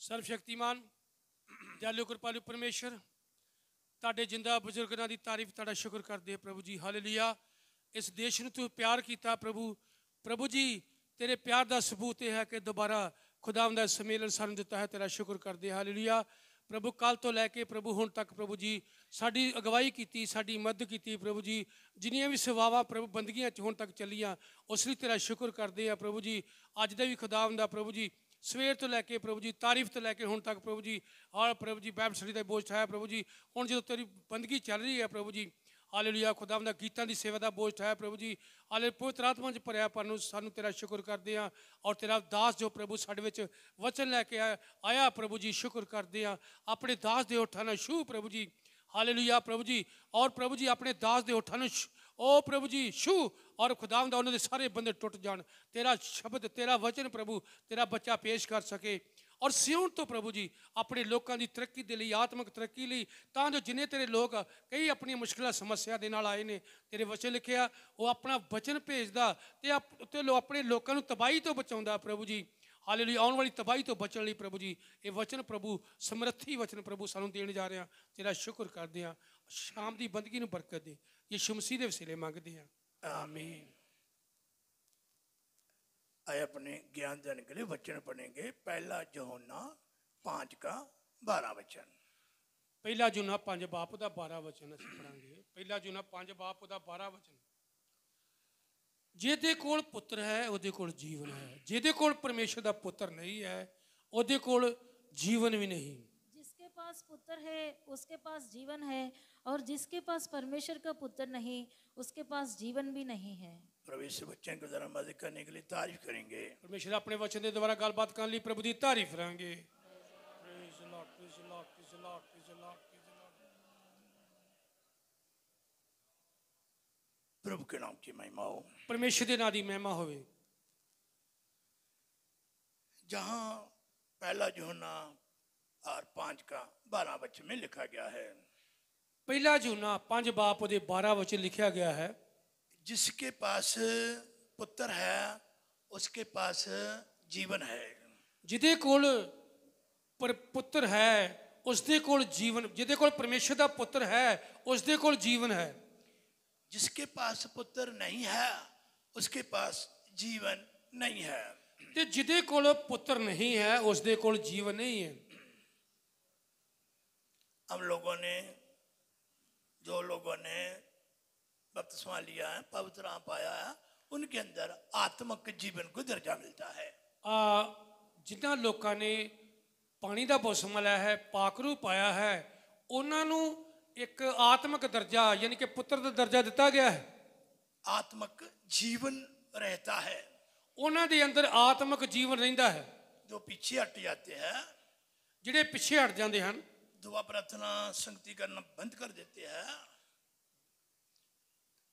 सर्वशक्तिमान दयालु कृपालु परमेश्वर तुहाडे जिंदा बजुर्गों की तारीफ तुहाडा शुक्र करते प्रभु जी। हालेलुया। इस देश में तू प्यार किया प्रभु। प्रभु जी तेरे प्यार का सबूत यह है कि दोबारा खुदावंद दा सम्मेलन सानू दिता है। तेरा शुक्र करते। हालेलुया। प्रभु कल तो लैके प्रभु हुण तक प्रभु जी साडी अगवाई की, साडी मदद की प्रभु जी। जिन्नियां भी सेवावां प्रभु बंदगियां हुण तक चलियां उस लई तेरा शुक्र करते हैं प्रभु जी। अज दे भी खुदावंद दा प्रभु जी सवेर तो लैके प्रभु जी तारीफ तो लैके हुण तक प्रभु जी और प्रभु जी बाइबल स्टडी का बोझ उठाया प्रभु जी। हुण जो तेरी बंदगी चल रही है प्रभु जी हालेलुया। खुदावंद गीतां की सेवा का बोझ उठाया प्रभु जी। हाले पवित्र आत्मा च भरिया पर सानू तेरा शुक्र करते हैं। और तेरा दास जो प्रभु साडे विच वचन लैके आया प्रभु जी शुक्र करते हैं। अपने दास दे ओठां नाल छू प्रभु जी। हालेलुया प्रभु जी। और प्रभु जी अपने दास दे ओठां नाल ओ प्रभु जी छू और खुदावंद उन्होंने सारे बंदे टुट जान। तेरा शब्द तेरा वचन प्रभु तेरा बच्चा पेश कर सके और सियोन तो प्रभु जी अपने लोगों की तरक्की के लिए आत्मक तरक्की लिए तां जो जिन्हें तेरे लोग कई अपनी मुश्किल समस्या के नाल आए ने तेरे वचन लिखिया वो अपना वचन भेजदा ते अपने लोगों तबाही तो बचाउंदा प्रभु जी। हालेलुया। आने वाली तबाही तो बचने लिए प्रभु जी ये वचन प्रभु समर्थी वचन प्रभु सानू देने जा रहे हैं। तेरा शुक्र करते हैं। शाम की बंदगी नूं बरकत दे यीशु मसीह दे वसीले मंगते हैं। आमीन। आए अपने ज्ञान देने के लिए वचन पढ़ेंगे। पहला यूहन्ना 5:12 वचन। पहला यूहन्ना 5 का 12 वचन असीं पढ़ांगे। पहला यूहन्ना 5 का 12 वचन। जिहदे कोल पुत्र है उहदे कोल जीवन है, जिहदे कोल परमेश्वर दा पुत्र नहीं है उहदे कोल जीवन भी नहीं। जिसके पास पुत्र है उसके पास जीवन है और जिसके पास परमेश्वर का पुत्र नहीं उसके पास जीवन भी नहीं है। प्रभु इस वचन को जरा मदद करने के लिए तारीफ करेंगे। परमेश्वर अपने वचन के द्वारा गलबात करने लिए प्रभु की तारीफ करेंगे। Praise the lord, praise the lord, praise the lord, praise the lord, praise the lord. प्रभु के नाम की महिमा हो, परमेश्वर के नाम की महिमा होवे। जहां पहला यूहन्ना और 5:12 वचन में लिखा गया है, पहला यूहन्ना 5:12 वचन लिखा गया है, जिसके पास पुत्र है उसके पास जीवन है। जिदे कोल पुत्र है उसदे कोल जीवन, जिदे कोल परमेश्वर दा पुत्र है उसदे कोल जीवन है। जिसके पास पुत्र नहीं है उसके पास जीवन नहीं है। ते जिदे कोल पुत्र नहीं है उसदे कोल जीवन नहीं है। हम लोगों ने जो लोगों ने बपतिस्मा लिया है पवित्र आत्मा पाया है उनके अंदर आत्मिक जीवन को दर्जा मिलता है। जिन्हां लोगों ने पानी का बपतिस्मा लिया है पाकरू पाया है उन्होंने एक आत्मिक दर्जा यानी कि पुत्र का दर्जा दिता गया है। आत्मिक जीवन रहता है उन्हां दे अंदर आत्मिक जीवन रहिंदा है। जो पीछे हट जाते हैं, जिहड़े पिछे हट जाते हैं, दुआ प्रार्थना संगति करना बंद कर देते हैं,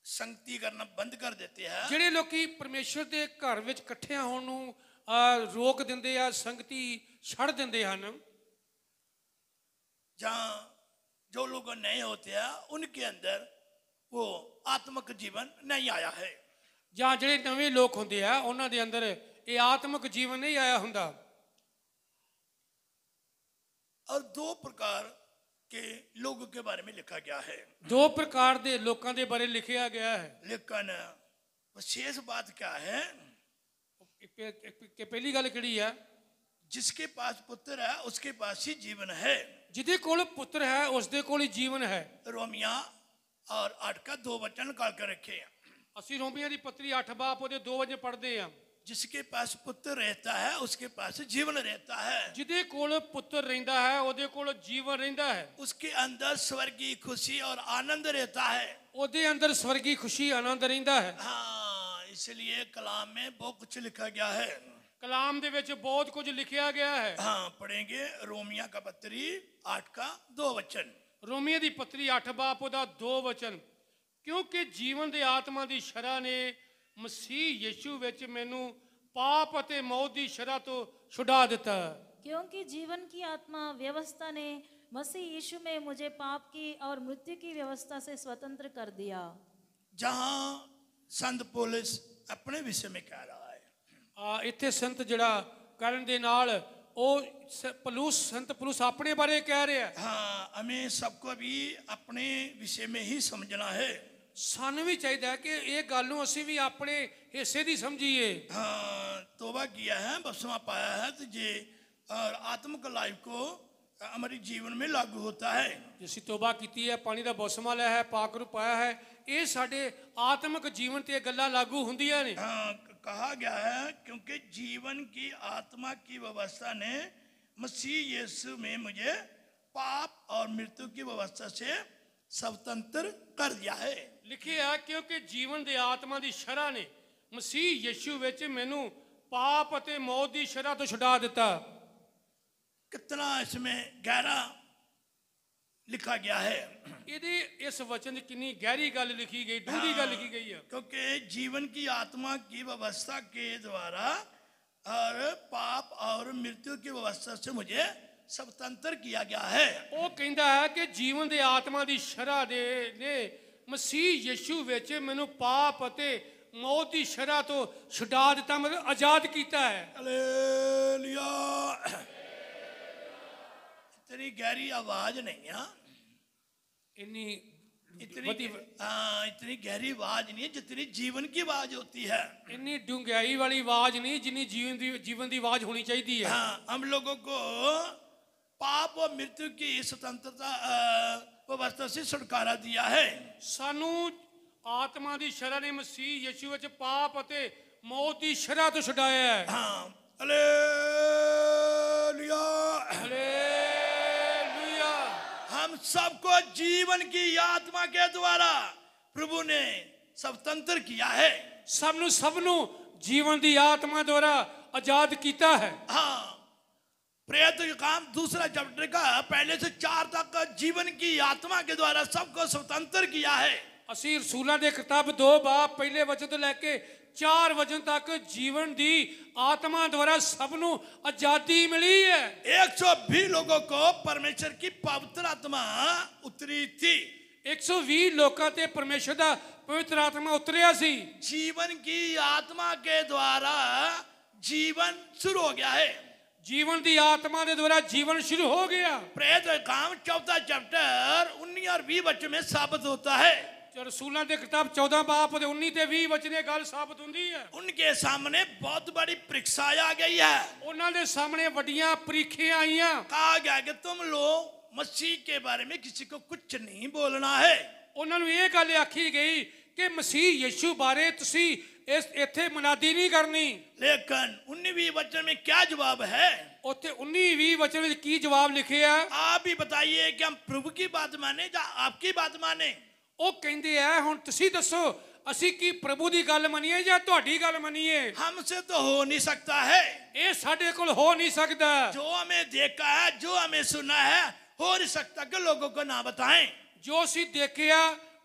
संगति करना बंद कर देते हैं, जिहड़े लोकी परमेश्वर के घर विच इकट्ठे होण नूं रोक दिंदे आ, संगति छड़ दिंदे हन, जहाँ जो लोग नए होते हैं उनके अंदर वो आत्मिक जीवन नहीं आया है। जहाँ जिहड़े नवे लोग होंदे आ उन्हां दे अंदर ये आत्मिक जीवन नहीं आया हुंदा। और दो प्रकार के लोगों के बारे में लिखा गया है। दो प्रकार के लोगों के बारे लिखा गया है। लेकिन विशेष बात क्या है कि पहली गल किहड़ी है, जिसके पास पुत्र है उसके पास ही जीवन है। जिहदे कोल पुत्र है उसदे कोल ही जीवन है। रोमिया और 8:2 वचन निकाल कर रखे हैं। असीं रोमिया की पत्री 8 2 वचन पढ़ते हैं। जिसके पास पुत्र रहता है उसके पास जीवन रहता है। जिहदे कोल पुत्र रहिंदा है उहदे कोल जीवन रहिंदा है। उसके अंदर स्वर्गीय खुशी और आनंद रहता है। उहदे अंदर स्वर्गीय खुशी आनंद रहिंदा है। हाँ, इसलिए कलाम में बहुत कुछ लिखा गया है। कलाम दे विच बहुत कुछ लिखा गया है। हाँ, पढ़ेंगे रोमिया का पत्री 8:2 वचन। रोमिया की पत्री 8:2 वचन। क्योंकि जीवन दे आत्मा की शरह ने मसीह यीशु विच मैनू पाप अते मौत की शरह तो छुड़ा दिता। क्योंकि जीवन की आत्मा व्यवस्था ने मसीह यीशु में मुझे पाप की और मृत्यु की व्यवस्था से स्वतंत्र कर दिया। जहां संत पौलुस अपने विषय में कह रहा है, इत्थे संत जिहड़ा करन दे नाल ਉਹ ਪਲੂਸ ਸੰਤ ਪਲੂਸ ਆਪਣੇ ਬਾਰੇ ਕਹਿ ਰਿਹਾ ਹੈ। हाँ, हमें सबको भी अपने विषय में ही समझना है। ਸਾਨੂੰ ਵੀ ਚਾਹੀਦਾ ਹੈ कि ਇਹ ਗੱਲ ਨੂੰ ਅਸੀਂ ਵੀ ਆਪਣੇ ਹਿੱਸੇ ਦੀ ਸਮਝੀਏ। हाँ, तौबा किया है, बपतिस्मा पाया है, तो ये और आत्मिक लाइफ को हमारे जीवन में लागू होता है। ਜੇ ਅਸੀਂ ਤੋਬਾ ਕੀਤੀ ਹੈ, ਪਾਣੀ ਦਾ ਬਪਤਿਸਮਾ ਲਿਆ ਹੈ, ਪਾਕ ਨੂੰ ਪਾਇਆ ਹੈ, ਇਹ ਸਾਡੇ ਆਤਮਿਕ ਜੀਵਨ ਤੇ ਇਹ ਗੱਲਾਂ ਲਾਗੂ ਹੁੰਦੀਆਂ ਨੇ। हाँ, कहा गया है क्योंकि जीवन की आत्मा की व्यवस्था ने मसीह यीशु में मुझे पाप और मृत्यु की व्यवस्था से स्वतंत्र कर दिया है। ਲਿਖਿਆ ਹੈ ਕਿਉਂਕਿ ਜੀਵਨ ਦੇ ਆਤਮਾ ਦੀ ਸ਼ਰ੍ਹਾ ਨੇ ਮਸੀਹ ਯਿਸੂ ਵਿੱਚ ਮੈਨੂੰ ਪਾਪ ਅਤੇ ਮੌਤ ਦੀ ਸ਼ਰ੍ਹਾ ਤੋਂ ਛੁਡਾ ਦਿੱਤਾ। कितना इसमें गहरा लिखा गया है, ਇਹਦੇ ਇਸ ਵਚਨ ਦੀ ਕਿੰਨੀ ਗਹਿਰੀ ਗੱਲ ਲਿਖੀ ਗਈ, ਡੂੰਘੀ ਗੱਲ ਲਿਖੀ ਗਈ ਹੈ। क्योंकि जीवन की आत्मा की व्यवस्था के द्वारा और पाप और मृत्यु की व्यवस्था से मुझे स्वतंत्र किया गया है। ਉਹ ਕਹਿੰਦਾ ਹੈ ਕਿ ਜੀਵਨ ਦੇ ਆਤਮਾ ਦੀ ਸ਼ਰ੍ਹਾ ਦੇ ਨੇ ਮਸੀਹ ਯਿਸੂ ਵਿੱਚ ਮੈਨੂੰ ਪਾਪ ਅਤੇ ਮੌਤ ਦੀ ਸ਼ਰ੍ਹਾ ਤੋਂ ਛੁਡਾ ਦਿੱਤਾ, ਮਤਲਬ ਆਜ਼ਾਦ ਕੀਤਾ ਹੈ। हालेलुया। इतनी गहरी आवाज नहीं है, ਇੰਨੀ इतनी ਵਧੀ हाँ, इतनी गहरी आवाज नहीं है जितनी जीवन की आवाज होती है। ਇੰਨੀ ਡੂੰਘਾਈ ਵਾਲੀ ਆਵਾਜ਼ ਨਹੀਂ ਜਿੰਨੀ ਜੀਵਨ ਦੀ ਆਵਾਜ਼ ਹੋਣੀ ਚਾਹੀਦੀ ਹੈ। हाँ, हम लोगों को पाप और मृत्यु की स्वतंत्रता व्यवस्था से छुटकारा दिया है। ਸਾਨੂੰ ਆਤਮਾ ਦੀ ਸ਼ਰ੍ਹਾ ਨੇ ਮਸੀਹ ਯਿਸੂ ਵਿੱਚ ਪਾਪ ਅਤੇ ਮੌਤ ਦੀ ਸ਼ਰ੍ਹਾ ਤੋਂ ਛੁਡਾਇਆ ਹੈ। हाँ, हालेलुया। ਹਾਲੇਲੂਇਆ। हम सबको जीवन की आत्मा के द्वारा प्रभु ने स्वतंत्र किया है। ਸਭ ਨੂੰ ਜੀਵਨ ਦੀ ਆਤਮਾ ਦੁਆਰਾ ਆਜ਼ਾਦ ਕੀਤਾ ਹੈ। हाँ, प्रेरित का काम दूसरा चैप्टर का पहले से 4 तक जीवन की आत्मा के द्वारा सबको स्वतंत्र किया है। ਅਸੀਂ ਰਸੂਲਾਂ ਦੇ ਕਿਤਾਬ 2 ਬਾਬ ਪਹਿਲੇ ਵਚਨ ਤੋਂ ਲੈ ਕੇ 4 ਵਚਨ ਤੱਕ ਜੀਵਨ ਦੀ ਆਤਮਾ ਦੁਆਰਾ ਸਭ ਨੂੰ ਆਜ਼ਾਦੀ ਮਿਲੀ ਹੈ। 120 लोगों को परमेश्वर की पवित्र आत्मा उतरी थी। 120 ਲੋਕਾਂ ਤੇ ਪਰਮੇਸ਼ਰ ਦਾ ਪਵਿੱਤਰ ਆਤਮਾ ਉਤਰਿਆ ਸੀ। जीवन की आत्मा के द्वारा जीवन शुरू हो गया है। ਜੀਵਨ ਦੀ ਆਤਮਾ ਦੇ ਦੁਆਰਾ ਜੀਵਨ ਸ਼ੁਰੂ ਹੋ ਗਿਆ। प्रेरित का काम 4 चैप्टर 19 और 20 बच्चों में साबित होता है। ਜੋ ਰਸੂਲਾਂ ਦੇ ਕਿਤਾਬ 14 ਬਾਬ ਦੇ 19 ਤੇ 20 ਵਚਨ ਇਹ ਗੱਲ ਸਾਬਤ ਹੁੰਦੀ ਹੈ। उनके सामने बहुत बड़ी परीक्षा आ गई है। ਉਹਨਾਂ ਦੇ ਸਾਹਮਣੇ ਵੱਡੀਆਂ ਪ੍ਰੀਖਿਆਂ ਆਈਆਂ। कहा गया कि तुम लोग मसीह के बारे में किसी को कुछ नहीं बोलना है। ਉਹਨਾਂ ਨੂੰ ਇਹ ਗੱਲ ਆਖੀ ਗਈ ਕਿ ਮਸੀਹ ਯਿਸੂ ਬਾਰੇ ਤੁਸੀਂ ਇੱਥੇ ਮਨਾਦੀ ਨਹੀਂ ਕਰਨੀ। लेकिन 19 वचन में क्या जवाब है? ਉੱਥੇ 19-20 ਵਚਨ ਵਿੱਚ ਕੀ ਜਵਾਬ ਲਿਖਿਆ? आप ही बताइए कि हम प्रभु की बात माने या आपकी बात माने। ਉਹ ਕਹਿੰਦੇ ਆ ਹੁਣ ਤੁਸੀਂ ਦੱਸੋ ਅਸੀਂ ਕੀ ਪ੍ਰਭੂ ਦੀ ਗੱਲ ਮੰਨੀਏ ਜਾਂ ਤੁਹਾਡੀ ਗੱਲ ਮੰਨੀਏ? हमसे तो हो नहीं सकता है। ਇਹ ਸਾਡੇ ਕੋਲ ਹੋ ਨਹੀਂ ਸਕਦਾ। जो हमें देखा है, जो हमें सुना है, हो नहीं सकता कि लोगों को ना बताएं। ਜੋ ਅਸੀਂ ਦੇਖਿਆ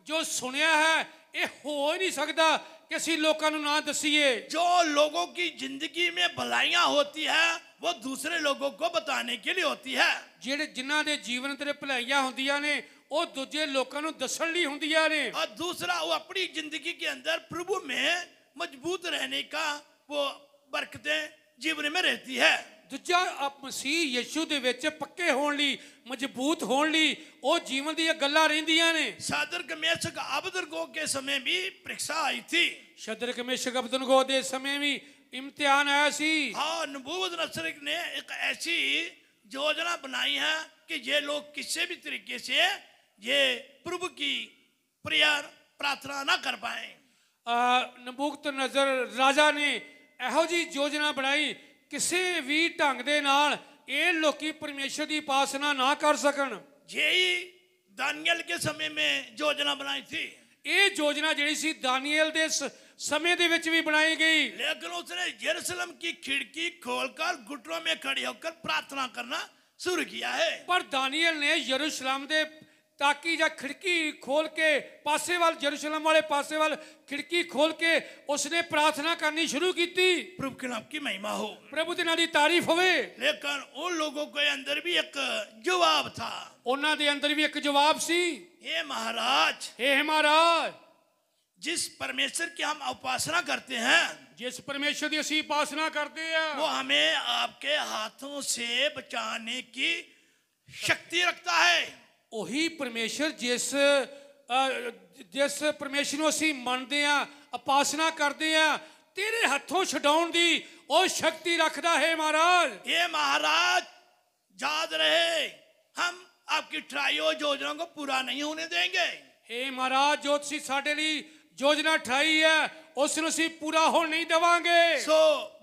ਜੋ ਸੁਣਿਆ ਹੈ ਇਹ ਹੋ ਹੀ ਨਹੀਂ ਸਕਦਾ कि ਅਸੀਂ ਲੋਕਾਂ ਨੂੰ ਨਾ ਦਸੀਏ। जो लोगों की जिंदगी में भलाइयां होती है वो दूसरे लोगों को बताने के लिए होती है। ਜਿਹੜੇ ਜਿਨ੍ਹਾਂ ਦੇ ਜੀਵਨ ਤੇ ਭਲਾਈਆਂ ਹੁੰਦੀਆਂ ਨੇ ਉਹ ਦੂਜੇ ਲੋਕਾਂ ਨੂੰ ਦੱਸਣ ਲਈ ਹੁੰਦੀਆਂ ਨੇ। और दूसरा वो अपनी जिंदगी के अंदर प्रभु में मजबूत रहने का वो बरकतें जीवन में रहती है। ਦੂਜਾ ਮਸੀਹ ਯਿਸੂ ਦੇ ਵਿੱਚ ਪੱਕੇ ਹੋਣ ਲਈ ਮਜ਼ਬੂਤ ਹੋਣ ਲਈ ਉਹ ਜੀਵਨ ਦੀਆਂ ਗੱਲਾਂ ਰਹਿੰਦੀਆਂ ਨੇ। सादर मेशक अबदनगो के समय भी परीक्षा आई थी। ਸ਼ਦਰਕ ਮੇਸ਼ਕ ਅਬਦਨਗੋ ਦੇ ਸਮੇਂ ਵੀ ਇਮਤਿਹਾਨ ਆਇਆ ਸੀ। हाँ, नबूवत नसरत ने एक ऐसी योजना बनाई है कि ये लोग किसी भी तरीके से ये प्रभु की प्रेयर प्रार्थना ना कर पाए। ਨਬੂਕਤ ਨਜ਼ਰ ਰਾਜਾ ਨੇ ਇਹੋ ਜੀ ਯੋਜਨਾ ਬਣਾਈ ਕਿਸੇ ਵੀ ਢੰਗ ਦੇ ਨਾਲ ਇਹ ਲੋਕੀ ਪਰਮੇਸ਼ਰ ਦੀ ਉਪਾਸਨਾ ਨਾ ਕਰ ਸਕਣ। यही दानियल के समय में योजना बनाई थी। ਇਹ ਯੋਜਨਾ ਜਿਹੜੀ ਸੀ ਦਾਨੀਏਲ ਦੇ ਸਮੇਂ ਦੇ ਵਿੱਚ ਵੀ ਬਣਾਈ ਗਈ। लेकिन उसने यरूशलेम की खिड़की खोलकर घुटनों में खड़े होकर प्रार्थना करना शुरू किया है। ਪਰ ਦਾਨੀਏਲ ਨੇ ਯਰੂਸ਼ਲਮ ਦੇ ਤਾਕੀ ਜਾਂ ਖਿੜਕੀ ਖੋਲ ਕੇ ਪਾਸੇ ਵੱਲ ਯਰੂਸ਼ਲਮ ਵਾਲੇ ਪਾਸੇ ਵੱਲ ਖਿੜਕੀ ਖੋਲ ਕੇ ਉਸਨੇ ਪ੍ਰਾਰਥਨਾ ਕਰਨੀ ਸ਼ੁਰੂ ਕੀਤੀ। प्रभु के नाम की महिमा हो। ਪ੍ਰਭੂ ਦੇ ਨਾਂ ਦੀ ਤਾਰੀਫ ਹੋਵੇ। लेकिन उन लोगों के अंदर भी एक जवाब था। ਉਹਨਾਂ ਦੇ ਅੰਦਰ ਵੀ ਇੱਕ ਜਵਾਬ ਸੀ। हे महाराज, हे ਮਹਾਰਾਜ, जिस परमेश्वर की हम उपासना करते हैं ਜਿਸ ਪਰਮੇਸ਼ਰ ਦੀ ਅਸੀਂ ਉਪਾਸਨਾ ਕਰਦੇ ਆ वो हमें आपके हाथों से बचाने की शक्ति रखता है। ਉਹੀ ਪਰਮੇਸ਼ਰ ਜਿਸ ਪਰਮੇਸ਼ਰ ਨੂੰ ਅਸੀਂ ਮੰਨਦੇ ਆ ਉਪਾਸਨਾ ਕਰਦੇ ਆ ਤੇਰੇ ਹੱਥੋਂ ਛਡਾਉਣ ਦੀ ਉਹ ਸ਼ਕਤੀ ਰੱਖਦਾ ਹੈ ਮਹਾਰਾਜ। ये महाराज याद रहे, हम आपकी ट्रायो योजना को पूरा नहीं होने देंगे। हे ਮਹਾਰਾਜ ਜੋ ਤੁਸੀਂ ਸਾਡੇ ਲਈ योजना ठाई है उस ਨੂੰ ਅਸੀਂ पूरा हो नहीं देवांगे। सो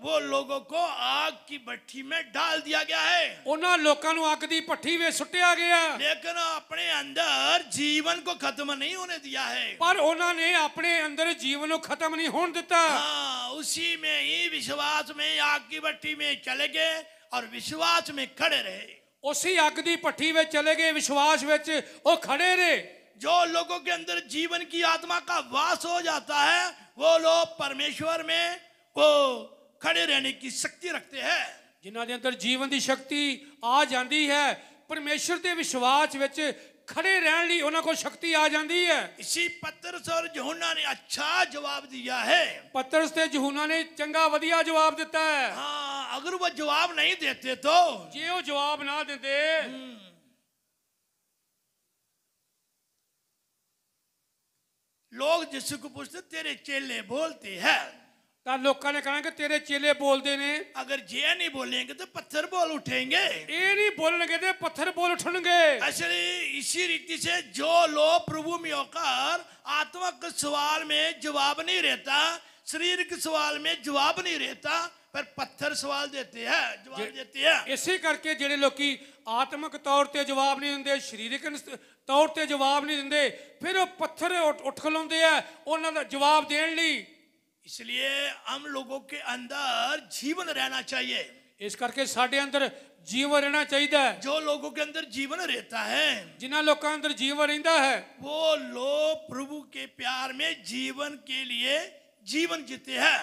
वो लोगों को आग की भट्टी में डाल दिया गया है, ਉਹਨਾਂ ਲੋਕਾਂ ਨੂੰ ਅੱਗ ਦੀ ਭੱਠੀ ਵਿੱਚ ਸੁੱਟਿਆ ਗਿਆ लेकिन अपने अंदर जीवन को खत्म नहीं होने दिया है। ਪਰ ਉਹਨਾਂ ਨੇ ਆਪਣੇ ਅੰਦਰ ਜੀਵਨ ਨੂੰ ਖਤਮ ਨਹੀਂ ਹੋਣ ਦਿੱਤਾ। हाँ, उसी में ही विश्वास में आग की भट्टी में चले गए और विश्वास में खड़े रहे। ਉਸੇ ਅੱਗ ਦੀ ਭੱਠੀ ਵਿੱਚ ਚਲੇ ਗਏ, ਵਿਸ਼ਵਾਸ ਵਿੱਚ ਉਹ ਖੜੇ ਰਹੇ। जो लोगों के अंदर जीवन की आत्मा का वास हो जाता है वो लोग परमेश्वर में वो खड़े रहने की शक्ति रखते हैं। ਜਿਨ੍ਹਾਂ ਦੇ ਅੰਦਰ ਜੀਵਨ ਦੀ ਸ਼ਕਤੀ ਆ ਜਾਂਦੀ ਹੈ ਪਰਮੇਸ਼ਰ ਦੇ ਵਿਸ਼ਵਾਸ ਵਿੱਚ ਖੜੇ ਰਹਿਣ ਲਈ ਉਹਨਾਂ ਕੋਲ ਸ਼ਕਤੀ ਆ ਜਾਂਦੀ ਹੈ। इसी पतरस और यूहन्ना ने अच्छा जवाब दिया है। ਪਤਰਸ ਤੇ ਯਹੂਨਾ ਨੇ ਚੰਗਾ ਵਧੀਆ ਜਵਾਬ ਦਿੱਤਾ ਹੈ। हाँ, अगर वो जवाब नहीं देते तो ਜੇ ਉਹ ਜਵਾਬ ਨਾ ਦਿੰਦੇ लोग यीशु को पूछते तेरे चेले बोलते हैं, ਤਾਂ ਲੋਕਾਂ ਨੇ ਕਹਿਣਾ ਕਿ ਤੇਰੇ ਚੇਲੇ ਬੋਲਦੇ ਨੇ। अगर ये नहीं बोलेंगे तो पत्थर बोल उठेंगे। ਇਹ ਨਹੀਂ ਬੋਲਣਗੇ ਤੇ ਪੱਥਰ ਬੋਲ उठणगे। असली इसी रीति से जो लोग प्रभु में होकर आत्मा के सवाल में जवाब नहीं रहता, शरीर के सवाल में जवाब नहीं रहता, पर पत्थर सवाल देते हैं, जवाब देते हैं। ਇਸੇ ਕਰਕੇ ਜਿਹੜੇ ਲੋਕੀ ਆਤਮਿਕ ਤੌਰ ਤੇ ਜਵਾਬ ਨਹੀਂ ਦਿੰਦੇ, ਸਰੀਰਕ ਤੌਰ ਤੇ ਜਵਾਬ ਨਹੀਂ ਦਿੰਦੇ, ਫਿਰ ਉਹ ਪੱਥਰ ਉੱਠ ਖਲੋਂਦੇ ਆ ਉਹਨਾਂ ਦਾ ਜਵਾਬ ਦੇਣ ਲਈ। इसलिए हम लोगों के अंदर जीवन रहना चाहिए। ਇਸ ਕਰਕੇ ਸਾਡੇ ਅੰਦਰ ਜੀਵਨ ਰਹਿਣਾ ਚਾਹੀਦਾ ਹੈ। जो लोगों के अंदर जीवन रहता है ਜਿਨ੍ਹਾਂ ਲੋਕਾਂ ਅੰਦਰ ਜੀਵਨ ਰਹਿੰਦਾ ਹੈ वो लोग प्रभु के प्यार में जीवन के लिए जीवन जीते हैं।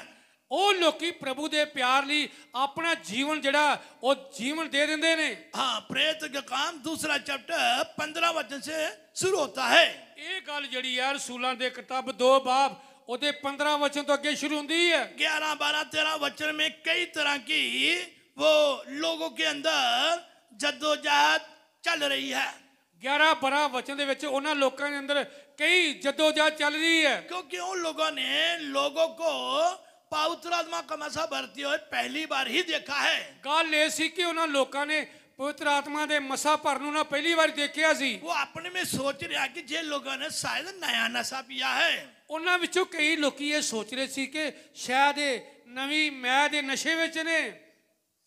ਉਹ ਲੋਕੀ ਪ੍ਰਭੂ ਦੇ ਪਿਆਰ ਲਈ ਆਪਣਾ ਜੀਵਨ ਜਿਹੜਾ ਉਹ ਜੀਵਨ ਦੇ ਦਿੰਦੇ ਨੇ। हाँ, प्रेरित का काम 2 चैप्टर 15 वचन से शुरू होता है। ਇਹ ਗੱਲ ਜਿਹੜੀ ਹੈ ਰਸੂਲਾਂ ਦੇ ਕਿਤਾਬ 2 ਬਾਬ ਉਹਦੇ 15 ਵਚਨ ਤੋਂ ਅੱਗੇ ਸ਼ੁਰੂ ਹੁੰਦੀ ਹੈ। 11, 12, 13 वचन में कई तरह की वो लोगों के अंदर जद्दोजहद चल रही है। 11 12 वचन ਦੇ ਵਿੱਚ ਉਹਨਾਂ ਲੋਕਾਂ ਦੇ ਅੰਦਰ ਕਈ ਜਦੋਜहद ਚੱਲ ਰਹੀ ਹੈ। क्योंकि उन लोगों ने लोगों को पवित्र आत्मा का मसा भरते हुए पहली बार ही देखा है। ਗੱਲ ਇਹ ਸੀ ਕਿ ਉਹਨਾਂ ਲੋਕਾਂ ਨੇ ਪਵਿੱਤਰ ਆਤਮਾ ਦੇ ਮਸਾ ਭਰਨ ਨੂੰ ਨਾ ਪਹਿਲੀ ਵਾਰ ਦੇਖਿਆ ਸੀ। वो अपने में सोच रहा कि जे लोगों ने शायद नया नशा पिया है। ਉਹਨਾਂ ਵਿੱਚੋਂ ਕਈ ਲੋਕੀ ਇਹ ਸੋਚ ਰਹੇ ਸੀ ਕਿ ਸ਼ਾਇਦ ਇਹ ਨਵੀਂ ਮੈਦ ਦੇ ਨਸ਼ੇ ਵਿੱਚ ਨੇ।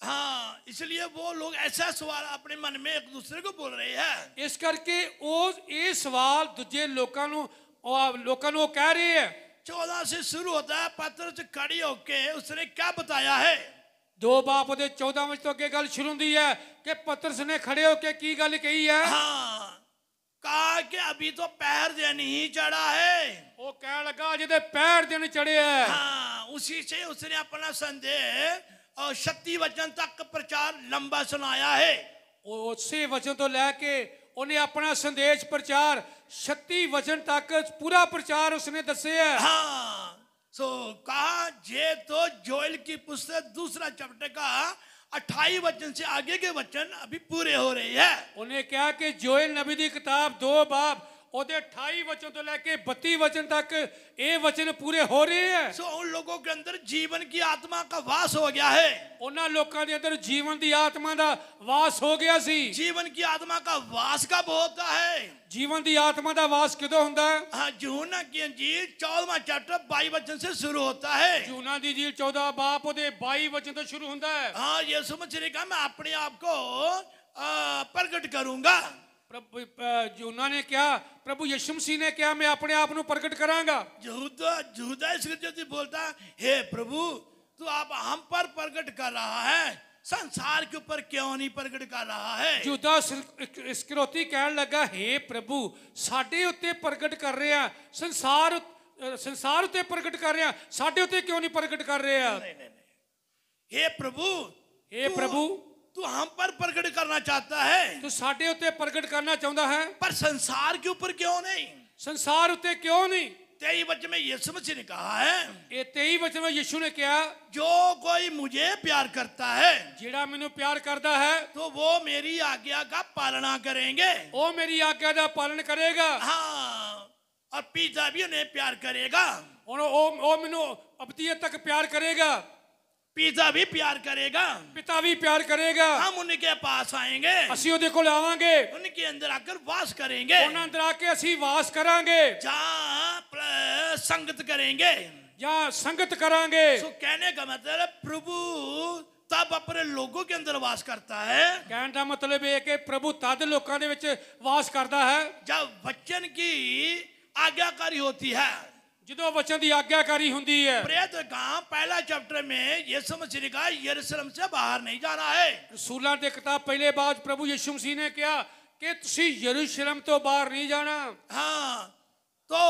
हाँ, इसलिए वो लोग ऐसा सवाल अपने मन में एक दूसरे को बोल रहे हैं। ਇਸ ਕਰਕੇ ਉਹ ਇਹ ਸਵਾਲ ਦੂਜੇ ਲੋਕਾਂ ਨੂੰ ਉਹ ਕਹਿ ਰਹੇ ਹੈ। 14 से शुरू होता है, पतरस खड़ी होके उसने क्या बताया है। 2 ਬਾਬ ਉਹਦੇ 14 ਵਿੱਚ ਤੋਂ ਅੱਗੇ ਗੱਲ ਸ਼ੁਰੂ ਹੁੰਦੀ ਹੈ ਕਿ ਪਤਰਸ ਨੇ ਖੜੇ ਹੋ ਕੇ ਕੀ ਗੱਲ ਕਹੀ ਹੈ। हाँ, कहा कि अभी तो पैर दिन ही चढ़ा है। ਉਹ ਕਹਿਣ ਲੱਗਾ ਅਜੇ ਤੇ ਪੈਰ ਦਿਨ ਚੜਿਆ ਹੈ। हाँ, उसी से उसने अपना संदेश और 36 वचन तक प्रचार लंबा सुनाया है। ਉਹ ਉਸੇ ਵਚਨ ਤੋਂ ਲੈ ਕੇ ਉਹਨੇ ਆਪਣਾ ਸੰਦੇਸ਼ ਪ੍ਰਚਾਰ 36 ਵਚਨ ਤੱਕ ਪੂਰਾ ਪ੍ਰਚਾਰ ਉਸਨੇ ਦੱਸਿਆ। हाँ, सो कहा जे तो जोएल की पुस्तक 2 चैप्टर का 28 वचन से आगे के वचन अभी पूरे हो रहे हैं। ਉਹਨੇ ਕਿਹਾ ਕਿ ਜੋਇਲ ਨਬੀ ਦੀ ਕਿਤਾਬ 2 ਬਾਬ ਉਹਦੇ 28 ਵਚਨ ਤੋਂ ਲੈ ਕੇ 32 वचन तक ਇਹ वचन पूरे हो रहे हैं। सो उन लोगों के अंदर जीवन की आत्मा का वास हो गया है। ਉਹਨਾਂ ਲੋਕਾਂ ਦੇ ਅੰਦਰ ਜੀਵਨ ਦੀ ਆਤਮਾ ਦਾ ਵਾਸ ਹੋ ਗਿਆ ਸੀ। जीवन की आत्मा का वास कब होता है। ਜੀਵਨ ਦੀ ਆਤਮਾ ਦਾ ਵਾਸ ਕਦੋਂ ਹੁੰਦਾ ਹੈ। हाँ, यूहन्ना की इंजील 14वां चैप्टर 22 वचन से शुरू होता है। ਯੂਹन्ना ਦੀ ਇੰਜੀਲ 14 ਬਾਬ ਉਹਦੇ 22 वचन ਤੋਂ ਸ਼ੁਰੂ ਹੁੰਦਾ ਹੈ। हाँ, यीशु मसीह ने कहा मैं अपने आप को प्रकट करूंगा। प्रभु यूहन्ना ने क्या प्रभु यीशु मसीह ने क्या मैं अपने आप को प्रकट करांगा। यहूदा इस्करियोती बोलता हे प्रभु तू आप हम पर प्रकट कर रहा है, संसार के ऊपर क्यों नहीं प्रकट कर रहा है। ਯਹੂਦਾ ਇਸਕਰਿਓਤੀ ਕਹਿਣ ਲੱਗਾ हे प्रभु ਸਾਡੇ ਉੱਤੇ ਪ੍ਰਗਟ ਕਰ ਰਿਹਾ ਸੰਸਾਰ ਉੱਤੇ ਪ੍ਰਗਟ ਕਰ ਰਿਹਾ ਸਾਡੇ ਉੱਤੇ ਕਿਉਂ ਨਹੀਂ ਪ੍ਰਗਟ ਕਰ ਰਿਹਾ। हे प्रभु तू हम पर प्रकट करना चाहता है, ਤੂੰ ਸਾਡੇ ਉੱਤੇ ਪ੍ਰਗਟ ਕਰਨਾ ਚਾਹੁੰਦਾ ਹੈ पर संसार के ऊपर क्यों नहीं। ਸੰਸਾਰ ਉੱਤੇ ਕਿਉਂ ਨਹੀਂ। 23 वचन में यीशु मसीह ने कहा है, ਇਹ 23 ਵਚਨ ਵਿੱਚ ਯਿਸੂ ਨੇ ਕਿਹਾ, जो कोई मुझे प्यार करता है ਜਿਹੜਾ ਮੈਨੂੰ ਪਿਆਰ ਕਰਦਾ ਹੈ तो वो मेरी आज्ञा का पालना करेंगे। ਉਹ ਮੇਰੀ ਆਗਿਆ ਦਾ ਪਾਲਨ ਕਰੇਗਾ। हाँ, और पिता भी उन्हें प्यार करेगा। ਹੁਣ ਉਹ ਮੈਨੂੰ ਅਬਦੀਅਤ ਤੱਕ ਪਿਆਰ ਕਰੇਗਾ। पिता भी प्यार करेगा। ਪਿਤਾ ਵੀ ਪਿਆਰ ਕਰੇਗਾ। हम उनके पास आएंगे, ਅਸੀਂ ਉਹਦੇ ਕੋਲ ਆਵਾਂਗੇ, उनके अंदर आकर वास करेंगे, ਉਹਨਾਂ ਅੰਦਰ ਆ ਕੇ ਅਸੀਂ ਵਾਸ ਕਰਾਂਗੇ जहाँ संगत करेंगे। ਜਾਂ ਸੰਗਤ ਕਰਾਂਗੇ। सो कहने का मतलब प्रभु तब अपने लोगों के अंदर वास करता है ਕਹਿਣ ਦਾ ਮਤਲਬ ਇਹ ਕਿ ਪ੍ਰਭੂ ਤਦ ਲੋਕਾਂ ਦੇ ਵਿੱਚ ਵਾਸ ਕਰਦਾ ਹੈ जब वचन की आज्ञाकारी होती है। ਜਦੋਂ ਵਚਨ ਦੀ ਆਗਿਆਕਾਰੀ ਹੁੰਦੀ ਹੈ। प्रेरित काम पहला चैप्टर में यीशु मसीह ने कहा यरूशलेम से बाहर नहीं जाना है। ਰਸੂਲਾਂ ਦੇ ਕਿਤਾਬ ਪਹਿਲੇ ਬਾਅਦ ਪ੍ਰਭੂ ਯਿਸੂ ਮਸੀਹ ਨੇ ਕਿਹਾ ਕਿ ਤੁਸੀਂ ਯਰੂਸ਼ਲਮ ਤੋਂ ਬਾਹਰ ਨਹੀਂ ਜਾਣਾ। हाँ, तो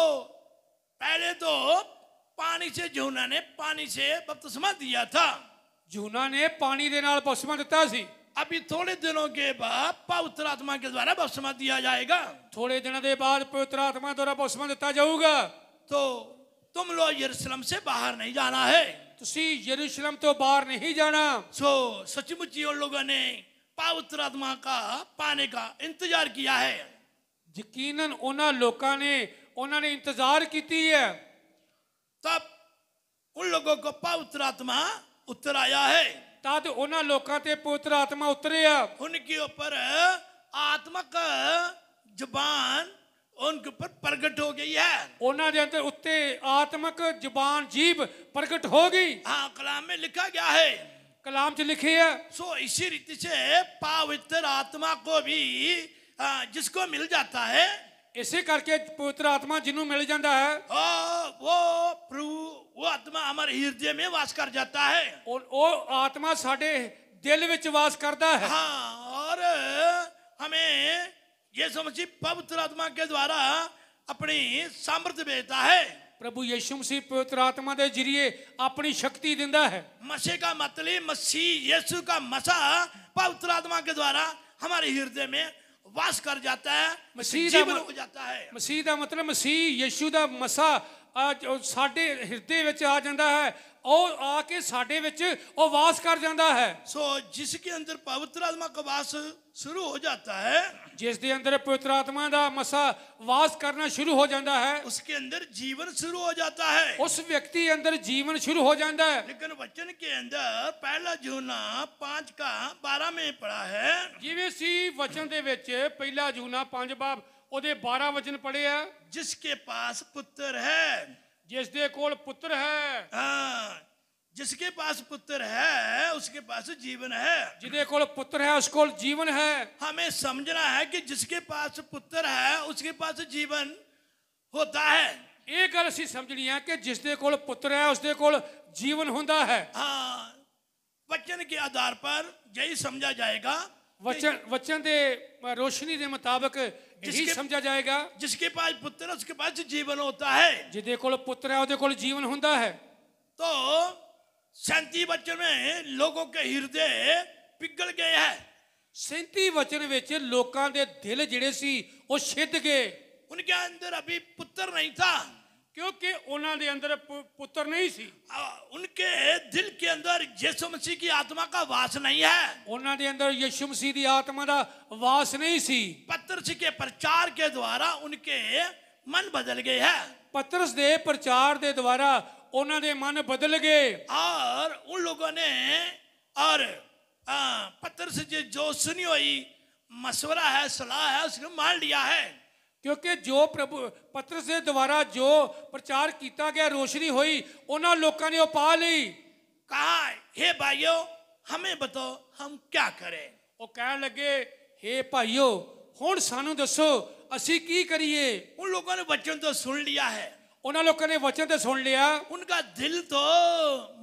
पहले तो पानी से यूहन्ना ने पानी से बपतिस्मा दिया था। यूहन्ना ने पानी ਦੇ ਨਾਲ ਬਪਤਿਸਮਾ ਦਿੱਤਾ ਸੀ। अभी थोड़े दिनों के बाद पवित्र आत्मा के द्वारा बपतिस्मा दिया जाएगा। ਥੋੜੇ ਦਿਨਾਂ ਦੇ ਬਾਅਦ ਪਵਿੱਤਰ ਆਤਮਾ ਦੁਆਰਾ ਬਪਤਿਸਮਾ ਦਿੱਤਾ ਜਾਊਗਾ। तो तुम लोग यरूशलेम से बाहर नहीं जाना है। ਤੁਸੀਂ ਯਰੂਸ਼ਲਮ ਤੋਂ ਬਾਹਰ ਨਹੀਂ ਜਾਣਾ। सो सचमुच उन लोगों ने पवित्र आत्मा का पाने का इंतजार किया है। ਯਕੀਨਨ ਉਹਨਾਂ ਲੋਕਾਂ ਨੇ ਇੰਤਜ਼ਾਰ ਕੀਤੀ ਹੈ। तब उन लोगों को पवित्र आत्मा उतर आया है। ਤਦ ਉਹਨਾਂ ਲੋਕਾਂ ਤੇ ਪਵਿੱਤਰ ਆਤਮਾ ਉਤਰਿਆ। उनके ऊपर आत्मक जुबान उनके ऊपर प्रकट हो गई है। ਉਹਨਾਂ ਦੇ ਅੰਦਰ ਉੱਤੇ ਆਤਮਕ ਜ਼ੁਬਾਨ ਜੀਭ ਪ੍ਰਗਟ ਹੋ ਗਈ। हाँ, कलाम में लिखा गया है। ਕਲਾਮ 'ਚ ਲਿਖਿਆ ਹੈ। सो इसी रीति से पवित्र आत्मा को भी जिसको मिल जाता है, ਇਸੇ ਕਰਕੇ ਪਵਿੱਤਰ ਆਤਮਾ ਜਿਹਨੂੰ ਮਿਲ ਜਾਂਦਾ ਹੈ वो प्रभु वो आत्मा हमारे हृदय में वास कर जाता है। ਉਹ ਆਤਮਾ ਸਾਡੇ ਦਿਲ ਵਿੱਚ ਵਾਸ ਕਰਦਾ ਹੈ। हाँ, और हमें यीशु मसीह पवित्र आत्मा के द्वारा अपनी सामर्थ्य भेजता है। ਪ੍ਰਭੂ ਯਿਸੂ ਮਸੀਹ ਪਵਿੱਤਰ ਆਤਮਾ ਦੇ ਜਰੀਏ ਆਪਣੀ ਸ਼ਕਤੀ ਦਿੰਦਾ ਹੈ। मसीह का मतलब मसीह यीशु का मसा पवित्र आत्मा के द्वारा हमारे हृदय में वास कर जाता है, मसीह जीवन दा- हो जाता है। ਮਸੀਹ ਦਾ ਮਤਲਬ ਮਸੀਹ ਯਿਸੂ ਦਾ ਮਸਾ ਸਾਡੇ ਹਿਰਦੇ ਵਿੱਚ ਆ ਜਾਂਦਾ ਹੈ। ਉਹ ਆ ਕੇ ਸਾਡੇ ਵਿੱਚ ਉਹ ਵਾਸ ਕਰ ਜਾਂਦਾ ਹੈ। सो जिसके अंदर पवित्र आत्मा का वास शुरू हो जाता है, ਜਿਸ ਦੇ ਅੰਦਰ ਪਵਿੱਤਰ ਆਤਮਾ ਦਾ ਮਸਾ ਵਾਸ ਕਰਨਾ ਸ਼ੁਰੂ ਹੋ ਜਾਂਦਾ ਹੈ, उसके अंदर जीवन शुरू हो जाता है। ਉਸ ਵਿਅਕਤੀ ਅੰਦਰ ਜੀਵਨ ਸ਼ੁਰੂ ਹੋ ਜਾਂਦਾ ਹੈ। लेकिन वचन के अंदर पहला यूहन्ना 5 का 12 में पढ़ा है, ਜਿਵੇਂ ਸੀ ਵਚਨ ਦੇ ਵਿੱਚ ਪਹਿਲਾ ਯੂਹੰਨਾ 5 ਬਾਬ ਉਹਦੇ 12 ਵਚਨ ਪੜ੍ਹਿਆ, जिसके पास पुत्र है। ਜਿਸ ਦੇ ਕੋਲ ਪੁੱਤਰ ਹੈ, हाँ, जिसके पास पुत्र है उसके पास जीवन है। ਜਿਹਦੇ ਕੋਲ ਪੁੱਤਰ ਹੈ ਉਸ ਕੋਲ ਜੀਵਨ ਹੈ। हमें समझना है कि जिसके पास पुत्र है उसके पास जीवन होता है। ਇਹ ਗੱਲ ਅਸੀਂ ਸਮਝਣੀ ਹੈ ਕਿ ਜਿਸ ਦੇ ਕੋਲ ਪੁੱਤਰ ਹੈ ਉਸ ਦੇ ਕੋਲ ਜੀਵਨ ਹੁੰਦਾ ਹੈ। हाँ, वचन के आधार पर यही समझा जाएगा। वचन दे रोशनी दे मुताबिक यही समझा जाएगा। जिसके पास पुत्र है उसके पास जीवन होता है। जिहदे कोल पुत्र है उहदे कोल जीवन हुंदा है। तो 37 वचन में लोगों के हृदय पिघल गए हैं। 37 वचन विच लोकां दे दिल जिहड़े सी ਉਹ छिद गए। उनके अंदर अभी पुत्र नहीं था, क्योंकि उन्हां दे अंदर पुत्र नहीं सी। उनके दिल के अंदर यीशु मसीह की आत्मा का वास नहीं है। उन्हां दे अंदर यीशु मसीह दी आत्मा दा वास नहीं सी। पतरस के प्रचार के द्वारा उनके मन बदल गए हैं। पतरस दे प्रचार दे द्वारा उन्हां दे मन बदल गए। और उन लोगों ने और पतरस जो सुनी हुई मशवरा है, सलाह है, उसको मान लिया है। क्योंकि जो प्रभु पतरस के द्वारा जो प्रचार किया गया रोशनी हुई उन्होंने लोगों ने पा ली। कहा, हे भाइयों हमें बताओ हम क्या करें। वो कह लगे, हे भाइयों हुण सानू दसो असी की करिए। उन लोगों ने वचन तो सुन लिया है, उन्होंने लोगों ने वचन तो सुन लिया, उनका दिल तो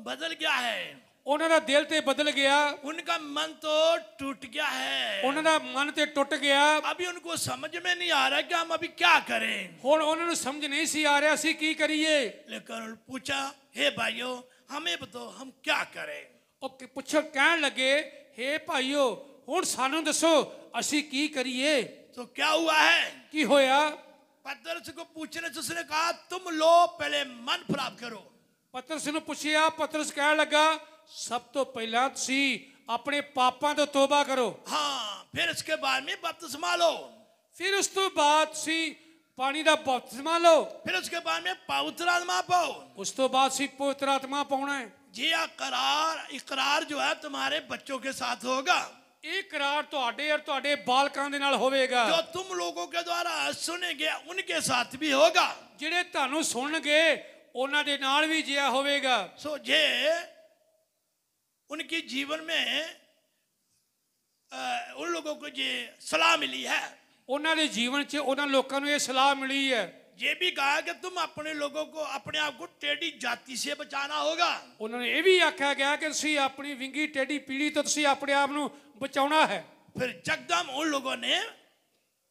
बदल गया है, उन्होंने दिल ते बदल गया, उनका मन तो टूट गया है, उन्होंने मन ते टूट गया। अभी उनको समझ में नहीं आ रहा कि हम अभी क्या करें। हुण उन्होंने समझ नहीं सी आ रहा असी की करिए। लेकिन उन्होंने पूछा, हे भाइयों हमें बताओ हम क्या करें। वो पुछो कहन लगे, हे भाइयों हुण सानू दसो असी की करिए। तो क्या हुआ है, की होया? पतरस को पूछने से उसने कहा तुम लो पहले मन प्राप्त करो। ਪਤਰਸ ਨੂੰ ਪੁੱਛਿਆ, ਪਤਰਸ ਕਹਿਣ ਲੱਗਾ ਸਭ ਤੋਂ ਪਹਿਲਾਂ ਤੁਸੀਂ ਆਪਣੇ ਪਾਪਾਂ ਤੋਂ ਤੋਬਾ ਕਰੋ, हाँ, फिर इसके बाद में बपतिस्मा लो, ਫਿਰ ਉਸ ਤੋਂ ਬਾਅਦ ਤੁਸੀਂ ਪਾਣੀ ਦਾ ਬਪਤਿਸਮਾ ਲਓ, फिर उसके बाद में पवित्र आत्मा पाओ। ਉਸ ਤੋਂ ਬਾਅਦ ਤੁਸੀਂ ਪਵਿੱਤਰ ਆਤਮਾ ਪਾਉਣਾ ਹੈ। जी इकरार जो है तुम्हारे बच्चों के साथ होगा, ਇਹ ਕਰਾਰ ਤੁਹਾਡੇ ਔਰ ਤੁਹਾਡੇ ਬਾਲਕਾਂ ਦੇ ਨਾਲ ਹੋਵੇਗਾ, जो तुम लोगों के द्वारा सुनेंगे उनके साथ भी होगा। ਜਿਹੜੇ ਤੁਹਾਨੂੰ ਸੁਣਨਗੇ ਉਹਨਾਂ ਦੇ ਨਾਲ ਵੀ ਜਿਆ ਹੋਵੇਗਾ। सो जे उनकी जीवन में उन लोगों को ये सलाह मिली है, ਉਹਨਾਂ ਦੇ ਜੀਵਨ 'ਚ ਉਹਨਾਂ ਲੋਕਾਂ ਨੂੰ ਇਹ ਸਲਾਹ ਮਿਲੀ ਹੈ। ये भी कहा कि तुम अपने लोगों को अपने आप को टेढ़ी जाति से बचाना होगा। ਉਹਨਾਂ ਨੇ ਇਹ ਵੀ ਆਖਿਆ ਗਿਆ ਕਿ ਤੁਸੀਂ ਆਪਣੀ ਵਿੰਗੀ ਟੇਢੀ ਪੀੜੀ ਤੋਂ ਤੁਸੀਂ ਆਪਣੇ ਆਪ ਨੂੰ ਬਚਾਉਣਾ ਹੈ। फिर जगदम उन लोगों ने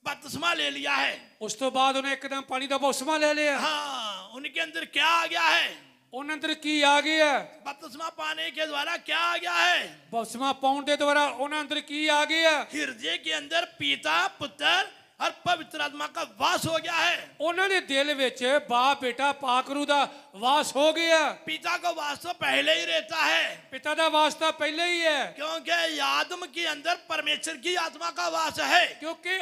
बपतिस्मा ले लिया है। ਉਸ ਤੋਂ ਬਾਅਦ ਉਹਨੇ ਇੱਕਦਮ ਪਾਣੀ ਦਾ ਬਪਤਿਸਮਾ ਲੈ ਲਿਆ। हाँ, उनके अंदर क्या आ गया है? ਉਹਨਾਂ ਅੰਦਰ ਕੀ ਆ ਗਿਆ? बपतिस्मा पाने के द्वारा क्या आ गया है? ਬਪਤਿਸਮਾ ਪਾਉਣ ਦੇ ਦੁਆਰਾ ਉਹਨਾਂ ਅੰਦਰ ਕੀ ਆ ਗਿਆ? हृदय के अंदर पिता पुत्र और पवित्र आत्मा का वास हो गया है। ਉਹਨਾਂ ਦੇ ਦਿਲ ਵਿੱਚ ਬਾਪ ਬੇਟਾ ਪਾਕਰੂ ਦਾ ਵਾਸ ਹੋ ਗਿਆ। पिता का वास तो पहले ही रहता है, ਪਿਤਾ ਦਾ ਵਾਸ ਤਾਂ ਪਹਿਲੇ ਹੀ ਹੈ, क्योंकि आदम के अंदर परमेश्वर की आत्मा का वास है। ਕਿਉਂਕਿ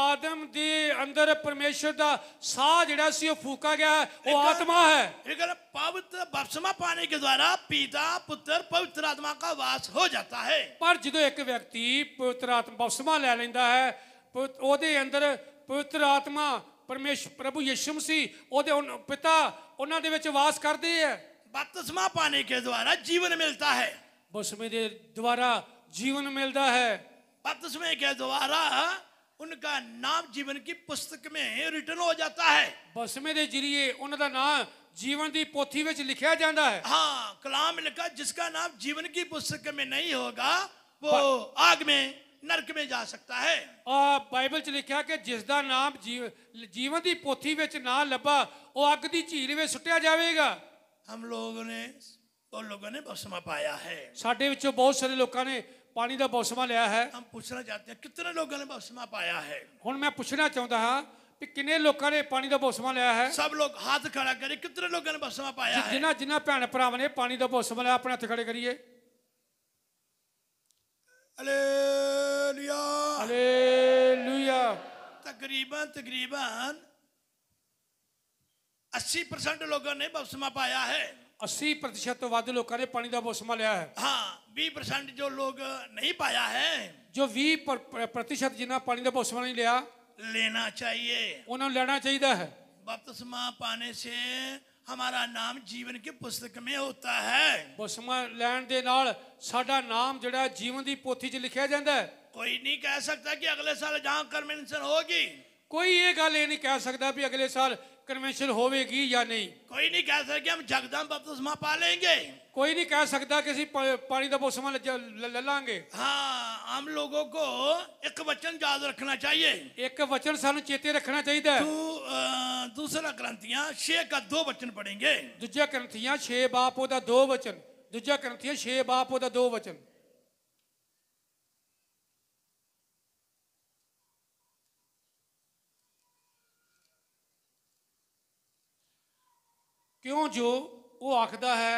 ਆਦਮ ਦੇ ਅੰਦਰ ਪਰਮੇਸ਼ਰ ਦਾ ਸਾਹ ਜਿਹੜਾ ਸੀ ਉਹ ਫੂਕਾ ਗਿਆ, ਉਹ ਆਤਮਾ ਹੈ। लेकिन पवित्र बपतिस्मा पाने के द्वारा पिता पुत्र पवित्र आत्मा का वास हो जाता है। ਪਰ ਜਦੋਂ ਇੱਕ ਵਿਅਕਤੀ ਪਵਿੱਤਰ ਆਤਮਾ ਬਪਤਿਸਮਾ ਲੈ ਲੈਂਦਾ ਹੈ, ਉਹਦੇ ਅੰਦਰ ਪਵਿੱਤਰ ਆਤਮਾ ਪਰਮੇਸ਼ਰ ਪ੍ਰਭੂ ਯਿਸੂ ਮਸੀਹ ਉਹਦੇ ਪਿਤਾ ਉਹਨਾਂ ਦੇ ਵਿੱਚ ਵਾਸ ਕਰਦੇ ਹੈ। बपतिस्मा पाने के द्वारा जीवन मिलता है। ਬਪਤਿਸਮੇ ਦੇ ਦੁਆਰਾ ਜੀਵਨ ਮਿਲਦਾ ਹੈ। बपतिस्मे के द्वारा उनका नाम जीवन की पुस्तक में रिटर्न हो जाता है। ਬਪਤਿਸਮੇ ਦੇ ਜਰੀਏ ਉਹਨਾਂ ਦਾ ਨਾਮ ਜੀਵਨ ਦੀ ਪੋਥੀ ਵਿੱਚ ਲਿਖਿਆ ਜਾਂਦਾ ਹੈ। हाँ, कलाम में लिखा जिसका नाम जीवन की पुस्तक में नहीं होगा वो आग में नरक में जा सकता है। ਬਾਈਬਲ 'ਚ ਲਿਖਿਆ ਕਿ ਜਿਸ ਦਾ ਨਾਮ ਜੀਵਨ ਦੀ ਪੋਥੀ ਵਿੱਚ ਨਾ ਲੱਭਾ ਉਹ ਅੱਗ ਦੀ ਝੀਲ ਵਿੱਚ ਸੁੱਟਿਆ ਜਾਵੇਗਾ। हम लोगों ने बपतिस्मा पाया है। ਸਾਡੇ ਵਿੱਚੋਂ ਬਹੁਤ ਸਾਰੇ ਲੋਕਾਂ ਨੇ ਪਾਣੀ ਦਾ ਬਪਤਿਸਮਾ ਲਿਆ ਹੈ। हम पूछना चाहते हैं कितने लोगों ने बपतिस्मा पाया है? ਹੁਣ ਮੈਂ ਪੁੱਛਣਾ ਚਾਹੁੰਦਾ ਹਾਂ ਕਿ ਕਿੰਨੇ ਲੋਕਾਂ ਨੇ ਪਾਣੀ ਦਾ ਬਪਤਿਸਮਾ ਲਿਆ ਹੈ? सब लोग हाथ खड़ा करें, कितने लोगों ने बपतिस्मा पाया है? जिन्ना भैन भरावां ने पानी का बपतिस्मा लिया अपने हथ खड़े करिए। हालेलुया। हालेलुया। तकरीबन 80% लोगों ने बपतिस्मा पाया है। 80% तो वध लोगों ने पानी का बपतिस्मा लिया है। हाँ, 20% जो लोग नहीं पाया है, जो 20% जिन्हें पानी का बपतिस्मा नहीं लिया लेना चाहिए। उन्हें लेना चाहिए है। बपतिस्मा पाने से हमारा नाम जीवन की पुस्तक में होता है। बपतिस्मा लैण दे नाल साडा नाम जिहड़ा जीवन की पोथी च लिखिया जांदा है। कोई नहीं कह सकता कि अगले साल जहां कन्वेंशन होगी, कोई ये गल ये नहीं कह सकता भी अगले साल कन्वेंशन होगी या नहीं। कोई नहीं कह सकता कि हम जगदम बपतिस्मा पा लेंगे। कोई नहीं कह सकता कि असीं पानी का बपतिस्मा ले लांगे। हाँ, हम लोगों को एक वचन याद रखना चाहिए। एक वचन सानू चेते रखना चाहिए है। दूसरा ग्रंथियां 6 का 2 वचन पढ़ेंगे। दूजा ग्रंथियां 6 बाप ओदा 2 वचन। दूजा ग्रंथियां 6 बाप ओदा 2 वचन। क्यों जो वो आखदा है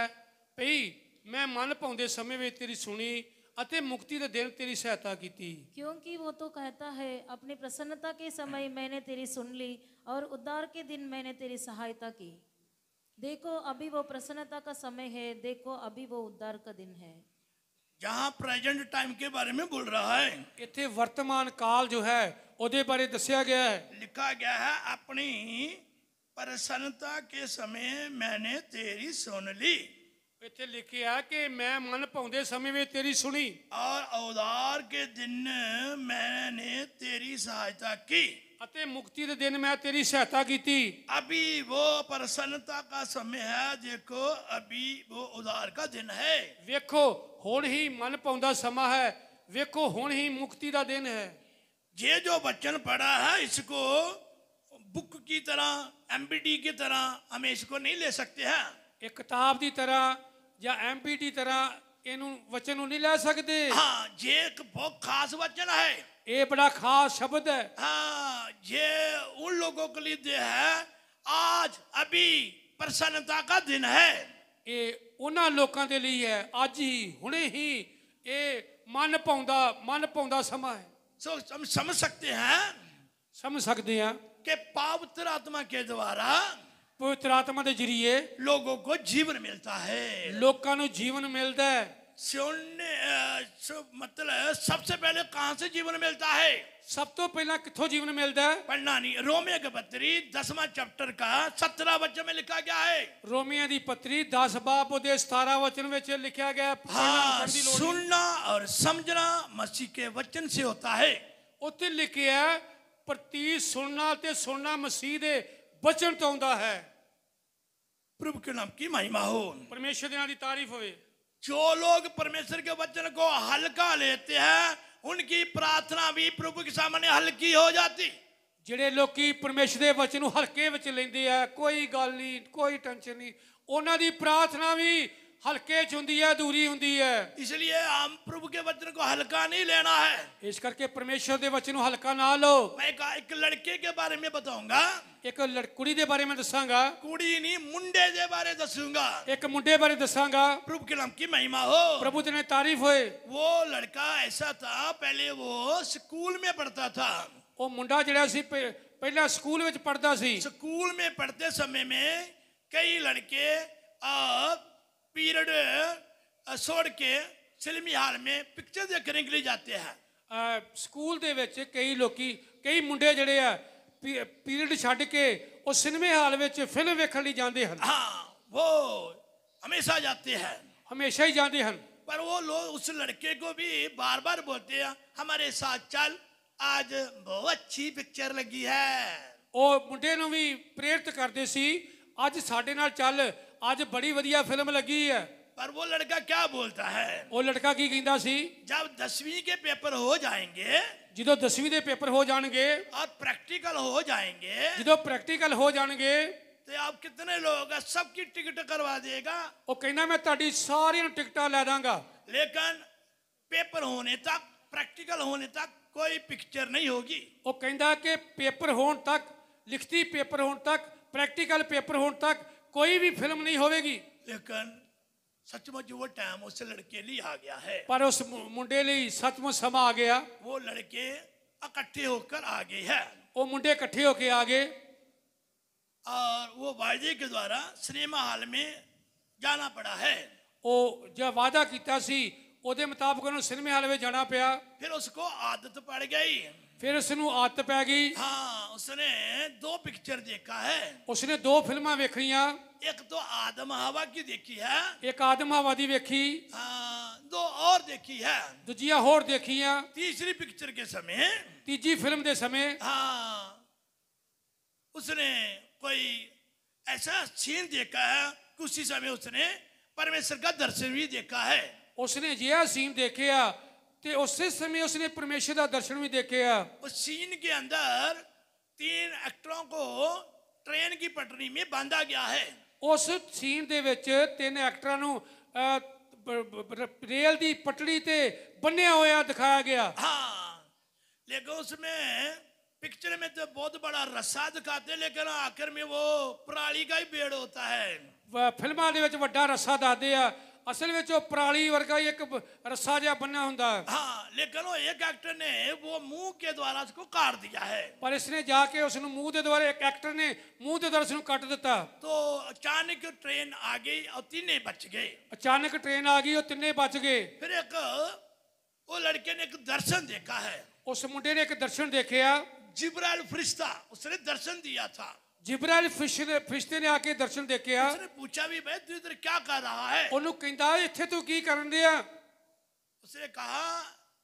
भई मैं मन पाउंदे समय में तेरी सुनी अते मुक्ति दे दिन तेरी सहायता कीती। क्योंकि वो तो कहता है अपनी प्रसन्नता के समय मैंने तेरी सुन ली और उद्धार के दिन मैंने तेरी सहायता की। देखो अभी वो प्रसन्नता का समय है, देखो अभी वो उद्धार का दिन है। जहां प्रेजेंट टाइम के बारे में बोल रहा है, इत्थे वर्तमान काल जो है ओदे बारे दस्या गया है। लिखा गया है अपनी प्रसन्नता के समय मैंने तेरी सुन ली। इत्थे लिखिया है कि मैं मन पाउंदे समय में तेरी सुनी और उद्धार के दिन मैंने तेरी सहायता की। अते मुक्ति दे दिन मैं तेरी सहायता कीती। अभी वो प्रसन्नता का समय है, देखो अभी वो उद्धार का दिन है। वेखो हुण ही मन पाउंदा समा है, वेखो हुण ही मुक्ति का दिन है। ये जो वचन पढ़ा है इसको बुक की तरह, एमबीडी की तरह हम इसको नहीं ले सकते हैं। एक किताब की तरह या एमपीटी तरह इनू वचन नहीं ले सकते। हाँ, ये एक बहुत खास वचन है। ये बड़ा खास शब्द है। हाँ, ये उन लोगों के लिए है आज अभी प्रसन्नता का दिन है। ਇਹ ਉਹਨਾਂ ਲੋਕਾਂ ਦੇ ਲਈ ਹੈ, ਅੱਜ ਹੀ ਹੁਣੇ ਹੀ ਇਹ ਮਨ ਭਾਉਂਦਾ ਸਮਾਂ ਹੈ। सो हम समझ सकते हैं ਸਮਝ ਸਕਦੇ ਆ कि पवित्र आत्मा के द्वारा ਪਵਿੱਤਰ ਆਤਮਾ ਦੇ ਜਰੀਏ लोगों को जीवन मिलता है। ਲੋਕਾਂ ਨੂੰ ਜੀਵਨ ਮਿਲਦਾ ਹੈ। सुनने मतलब सबसे पहले कहां से जीवन मिलता है? ਸਭ ਤੋਂ ਪਹਿਲਾਂ ਕਿੱਥੋਂ ਜੀਵਨ ਮਿਲਦਾ ਹੈ? पढ़ना नहीं, रोमियो के पत्री 10वां चैप्टर का 17 वचन में लिखा गया है। ਰੋਮੀਆਂ ਦੀ ਪੱਤਰੀ 10 ਬਾਬ ਉਹਦੇ 17 ਵਚਨ ਵਿੱਚ ਲਿਖਿਆ ਗਿਆ ਹੈ। हाँ, सुनना और समझना मसीह के वचन से होता है। ਉੱਥੇ ਲਿਖਿਆ ਹੈ ਪ੍ਰਤੀ ਸੁਣਨਾ ਤੇ ਸੁਣਨਾ ਮਸੀਹ ਦੇ ਬਚਨ ਤੋਂ ਆਉਂਦਾ ਹੈ। प्रभु के नाम की महिमा हो। ਪਰਮੇਸ਼ਰ ਦੇ ਨਾਂ ਦੀ ਤਾਰੀਫ ਹੋਵੇ। जो लोग परमेश्वर के वचन को हल्का लेते हैं उनकी प्रार्थना भी प्रभु के सामने हल्की हो जाती। ਜਿਹੜੇ ਲੋਕੀ ਪਰਮੇਸ਼ਰ ਦੇ ਵਚਨ ਨੂੰ ਹਲਕੇ ਵਿੱਚ ਲੈਂਦੇ ਆ, ਕੋਈ ਗੱਲ ਨਹੀਂ, ਕੋਈ ਟੈਨਸ਼ਨ ਨਹੀਂ, ਉਹਨਾਂ ਦੀ ਪ੍ਰਾਰਥਨਾ ਵੀ ਹਲਕੇ ਚ ਹੁੰਦੀ ਹੈ, ਅਧੂਰੀ ਹੁੰਦੀ ਹੈ। इसलिए हम प्रभु के वचन को हल्का नहीं लेना है। ਇਸ ਕਰਕੇ ਪਰਮੇਸ਼ਰ ਦੇ ਵਚਨ ਨੂੰ ਹਲਕਾ ਨਾ ਲਓ। मैं एक लड़के के बारे में बताऊंगा, ਇੱਕ ਕੁੜੀ ਦੇ ਬਾਰੇ ਮੈਂ ਦੱਸਾਂਗਾ, कुड़ी नहीं मुंडे के बारे दसूंगा। ਇੱਕ ਮੁੰਡੇ ਬਾਰੇ ਦੱਸਾਂਗਾ। प्रभु के नाम की महिमा हो। ਪ੍ਰਭੂ ਦੇ ਨਾਲ ਤਾਰੀਫ ਹੋਏ। वो लड़का ऐसा था, पहले वो स्कूल में पढ़ता था। ਉਹ ਮੁੰਡਾ ਜਿਹੜਾ ਸੀ ਪਹਿਲਾਂ ਸਕੂਲ ਵਿੱਚ ਪੜ੍ਹਦਾ ਸੀ। स्कूल में पढ़ते समय में कई लड़के पीरियड छोड़ के फिल्मी हाल में पिक्चर देखने के लिए जाते हैं। ਸਕੂਲ ਦੇ ਵਿੱਚ ਕਈ ਮੁੰਡੇ ਜਿਹੜੇ ਆ ਪੀਰੀਅਡ ਛੱਡ ਕੇ ਉਹ ਸਿਨੇਮੇ ਹਾਲ ਵਿੱਚ ਫਿਲਮ ਵੇਖਣ ਲਈ ਜਾਂਦੇ ਹਨ। हाँ, वो हमेशा जाते हैं। ਹਮੇਸ਼ਾ ਹੀ ਜਾਂਦੇ ਹਨ। पर वो लोग उस लड़के को भी बार बार बोलते हैं हमारे साथ चल, आज बहुत अच्छी पिक्चर लगी है। ਉਹ ਮੁੰਡੇ ਨੂੰ ਵੀ ਪ੍ਰੇਰਿਤ ਕਰਦੇ ਸੀ, ਅੱਜ ਸਾਡੇ ਨਾਲ ਚੱਲ, ਅੱਜ ਬੜੀ ਵਧੀਆ ਫਿਲਮ ਲੱਗੀ ਹੈ। पर वो लड़का क्या बोलता है? ਉਹ ਲੜਕਾ ਕੀ ਕਹਿੰਦਾ ਸੀ? जब 10वीं के पेपर हो जाएंगे ਜਦੋਂ 10ਵੀਂ ਦੇ ਪੇਪਰ ਹੋ ਜਾਣਗੇ और प्रैक्टिकल हो जाएंगे ਜਦੋਂ ਪ੍ਰੈਕਟੀਕਲ ਹੋ ਜਾਣਗੇ तो आप कितने लोग सबकी टिकट करवा देगा। ਉਹ ਕਹਿੰਦਾ ਮੈਂ ਤੁਹਾਡੀ ਸਾਰਿਆਂ ਨੂੰ ਟਿਕਟਾਂ ਲੈ ਦਾਂਗਾ, लेकिन पेपर होने तक, प्रैक्टिकल होने तक कोई पिक्चर नहीं होगी। ਉਹ ਕਹਿੰਦਾ ਕਿ ਪੇਪਰ ਹੋਣ ਤੱਕ, ਲਿਖਤੀ ਪੇਪਰ ਹੋਣ ਤੱਕ, ਪ੍ਰੈਕਟੀਕਲ ਪੇਪਰ ਹੋਣ ਤੱਕ ਕੋਈ ਵੀ ਫਿਲਮ ਨਹੀਂ ਹੋਵੇਗੀ। लेकिन सचमुच वो टाइम उस लड़के लिए आ गया है। ਪਰ ਉਸ ਮੁੰਡੇ ਲਈ ਸੱਚਮੁੱਚ ਸਮਾਂ ਆ ਗਿਆ। वो लड़के इकट्ठे होकर आ गए हैं ਉਹ ਮੁੰਡੇ ਇਕੱਠੇ ਹੋ ਕੇ ਆ ਗਏ और वो वायदे के द्वारा सिनेमा हॉल में जाना पड़ा है। ਉਹ ਜੋ ਵਾਅਦਾ ਕੀਤਾ ਸੀ ਉਹਦੇ ਮੁਤਾਬਕ ਉਹਨੂੰ ਸਿਨੇਮੇ ਹਾਲ ਵਿੱਚ ਜਾਣਾ ਪਿਆ। फिर उसको आदत पड़ गई। ਫਿਰ ਉਸ ਨੂੰ ਆਦਤ ਪੈ ਗਈ। हाँ, उसने 2 पिक्चर देखा है। ਉਸਨੇ 2 ਫਿਲਮਾਂ ਵੇਖੀਆਂ। एक तो आदम हवा की देखी है, ਇੱਕ ਆਦਮ ਹਵਾ ਦੀ ਵੇਖੀ, हाँ, 2 और देखी है। ਦੂਜੀਆਂ ਹੋਰ ਦੇਖੀਆਂ। तीसरी पिक्चर के समय ਤੀਜੀ ਫਿਲਮ ਦੇ ਸਮੇਂ हाँ, उसने कोई ऐसा सीन देखा है कि उसी समय उसने परमेश्वर का दर्शन भी देखा है। ਉਸਨੇ ਅਜਿਹਾ ਸੀਨ ਦੇਖਿਆ ਤੇ ਉਸੇ ਸਮੇਂ ਉਸਨੇ ਪਰਮੇਸ਼ਰ ਦਾ ਦਰਸ਼ਨ ਵੀ ਦੇਖਿਆ। उस सीन के अंदर 3 एक्टरों को ट्रेन की पटरी में बांधा गया है। ਉਸ ਸੀਨ ਦੇ ਵਿੱਚ 3 ਐਕਟਰਾਂ ਨੂੰ ਰੇਲ ਦੀ ਪਟੜੀ ਤੇ ਬੰਨਿਆ ਹੋਇਆ ਦਿਖਾਇਆ ਗਿਆ। हाँ, लेकिन उसमें पिक्चर में तो बहुत बड़ा रस्सा दिखाते हैं, लेकिन आखिर में वो पराली का ही पेड़ होता है। ਫਿਲਮਾਂ ਦੇ ਵਿੱਚ ਵੱਡਾ ਰੱਸਾ ਦੱਸਦੇ ਆ, ਅਸਲ ਵਿੱਚ ਉਹ ਪਰਾਲੀ ਵਰਗਾ ਹੀ ਇੱਕ ਰੱਸਾ ਜਿਹਾ ਬੰਨਿਆ ਹੁੰਦਾ। हाँ, लेकिन वो एक एक्टर ने वो मुंह के द्वारा उसको काट दिया है। ਪਰ ਇਸਨੇ ਜਾ ਕੇ ਉਸ ਨੂੰ ਮੂੰਹ ਦੇ ਦੁਆਰਾ, ਇੱਕ ਐਕਟਰ ਨੇ ਮੂੰਹ ਦੇ ਦੁਆਰਾ ਉਸ ਨੂੰ ਕੱਟ ਦਿੱਤਾ। तो अचानक ट्रेन आ गई और 3 बच गए। ਅਚਾਨਕ ਟ੍ਰੇਨ ਆ ਗਈ, ਉਹ ਤਿੰਨੇ ਬਚ ਗਏ। फिर एक वो लड़के ने एक दर्शन देखा है। ਉਸ ਮੁੰਡੇ ਨੇ ਇੱਕ ਦਰਸ਼ਨ ਦੇਖਿਆ। जिब्राइल फरिश्ता उसने दर्शन दिया था। ਜਿਬਰਾਇਲ ਫਰਿਸ਼ਤੇ ਨੇ ਆ ਕੇ ਦਰਸ਼ਨ ਦੇਖਿਆ। उसने पूछा भी भाई तू इधर क्या कर रहा है? ਉਹਨੂੰ ਕਹਿੰਦਾ ਇੱਥੇ ਤੂੰ ਕੀ ਕਰਨ ਡਿਆ? उसने कहा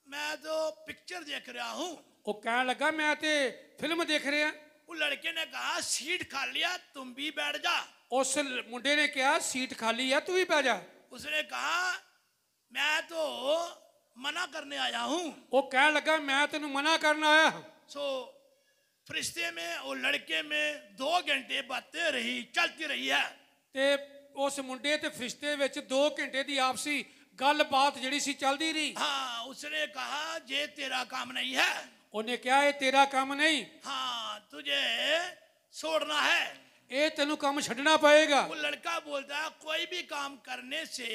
मैं तो पिक्चर देख रहा हूँ। ਉਹ ਕਹਿਣ ਲੱਗਾ ਮੈਂ ਤੇ ਫਿਲਮ ਦੇਖ ਰਿਹਾ। वो लड़के ने कहा सीट खाली है, तुम भी बैठ जा। ਉਸ ਮੁੰਡੇ ਨੇ ਕਿਹਾ ਸੀਟ ਖਾਲੀ ਆ, ਤੂੰ ਵੀ ਪੈ ਜਾ। उसने कहा मैं तो मना करने आया हूँ। ਉਹ ਕਹਿਣ ਲੱਗਾ ਮੈਂ ਤੈਨੂੰ ਮਨਾ ਕਰਨ ਆਇਆ। सो फरिश्ते में और लड़के में 2 घंटे बातें रही, चलती रही है। ਤੇ ਉਸ ਮੁੰਡੇ ਤੇ ਫਰਿਸ਼ਤੇ ਵਿੱਚ 2 ਘੰਟੇ ਦੀ ਆਪਸੀ ਗੱਲਬਾਤ ਜਿਹੜੀ ਸੀ ਚੱਲਦੀ ਰਹੀ। हाँ, उसने कहा ये तेरा काम नहीं है। ਉਹਨੇ ਕਿਹਾ ਇਹ ਤੇਰਾ ਕੰਮ ਨਹੀਂ, हाँ, तुझे छोड़ना है। ਇਹ ਤੈਨੂੰ ਕੰਮ ਛੱਡਣਾ ਪਏਗਾ। वो लड़का बोलता है कोई भी काम करने से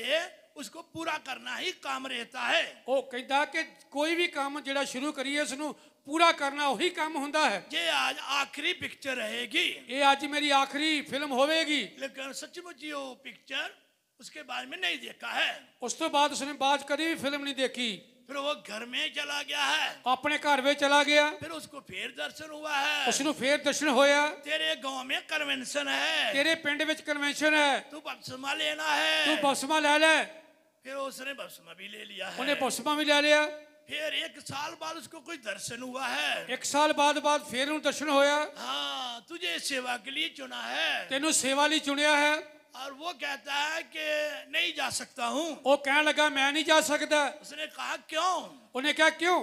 उसको पूरा करना ही काम रहता है। ਉਹ ਕਹਿੰਦਾ ਕਿ ਕੋਈ ਵੀ ਕੰਮ ਜਿਹੜਾ ਸ਼ੁਰੂ ਕਰੀਏ ਉਸ ਨੂੰ ਪੂਰਾ ਕਰਨਾ ਉਹੀ ਕੰਮ ਹੁੰਦਾ ਹੈ। ये आज आखिरी पिक्चर रहेगी, ਇਹ ਅੱਜ ਮੇਰੀ ਆਖਰੀ ਫਿਲਮ ਹੋਵੇਗੀ। लेकिन सचमुच ये वो पिक्चर उसके बारे में नहीं देखा है। ਉਸ ਤੋਂ ਬਾਅਦ ਉਸਨੇ ਬਾਅਦ 'ਚ ਕਦੀ ਵੀ ਫਿਲਮ नहीं देखी। फिर वो घर में चला गया है। ਆਪਣੇ ਘਰ ਵਿੱਚ ਚਲਾ ਗਿਆ। फिर उसको फिर दर्शन हुआ है। ਉਸ ਨੂੰ ਫੇਰ ਦਰਸ਼ਨ ਹੋਇਆ। तेरे गांव में कन्वेंशन है, ਤੇਰੇ ਪਿੰਡ ਵਿੱਚ ਕਨਵੈਨਸ਼ਨ ਹੈ, तू बपतिस्मा लेना ਤੂੰ है। ਬਪਤਿਸਮਾ ਲੈ ਲੈ। फिर उसने बपतिस्मा भी ले लिया ਉਹਨੇ है। ਬਪਤਿਸਮਾ ਵੀ ਲੈ ਲਿਆ। फिर 1 साल बाद उसको कोई दर्शन हुआ है। 1 ਸਾਲ ਬਾਅਦ ਫੇਰ ਉਹਨੂੰ ਦਰਸ਼ਨ ਹੋਇਆ। हाँ, तुझे सेवा के लिए चुना है। ਤੈਨੂੰ ਸੇਵਾ ਲਈ ਚੁਣਿਆ ਹੈ। और वो कहता है कि नहीं जा सकता हूँ। ਉਹ ਕਹਿਣ ਲੱਗਾ ਮੈਂ ਨਹੀਂ ਜਾ ਸਕਦਾ। उसने कहा क्यों? ਉਹਨੇ ਕਿਹਾ ਕਿਉਂ?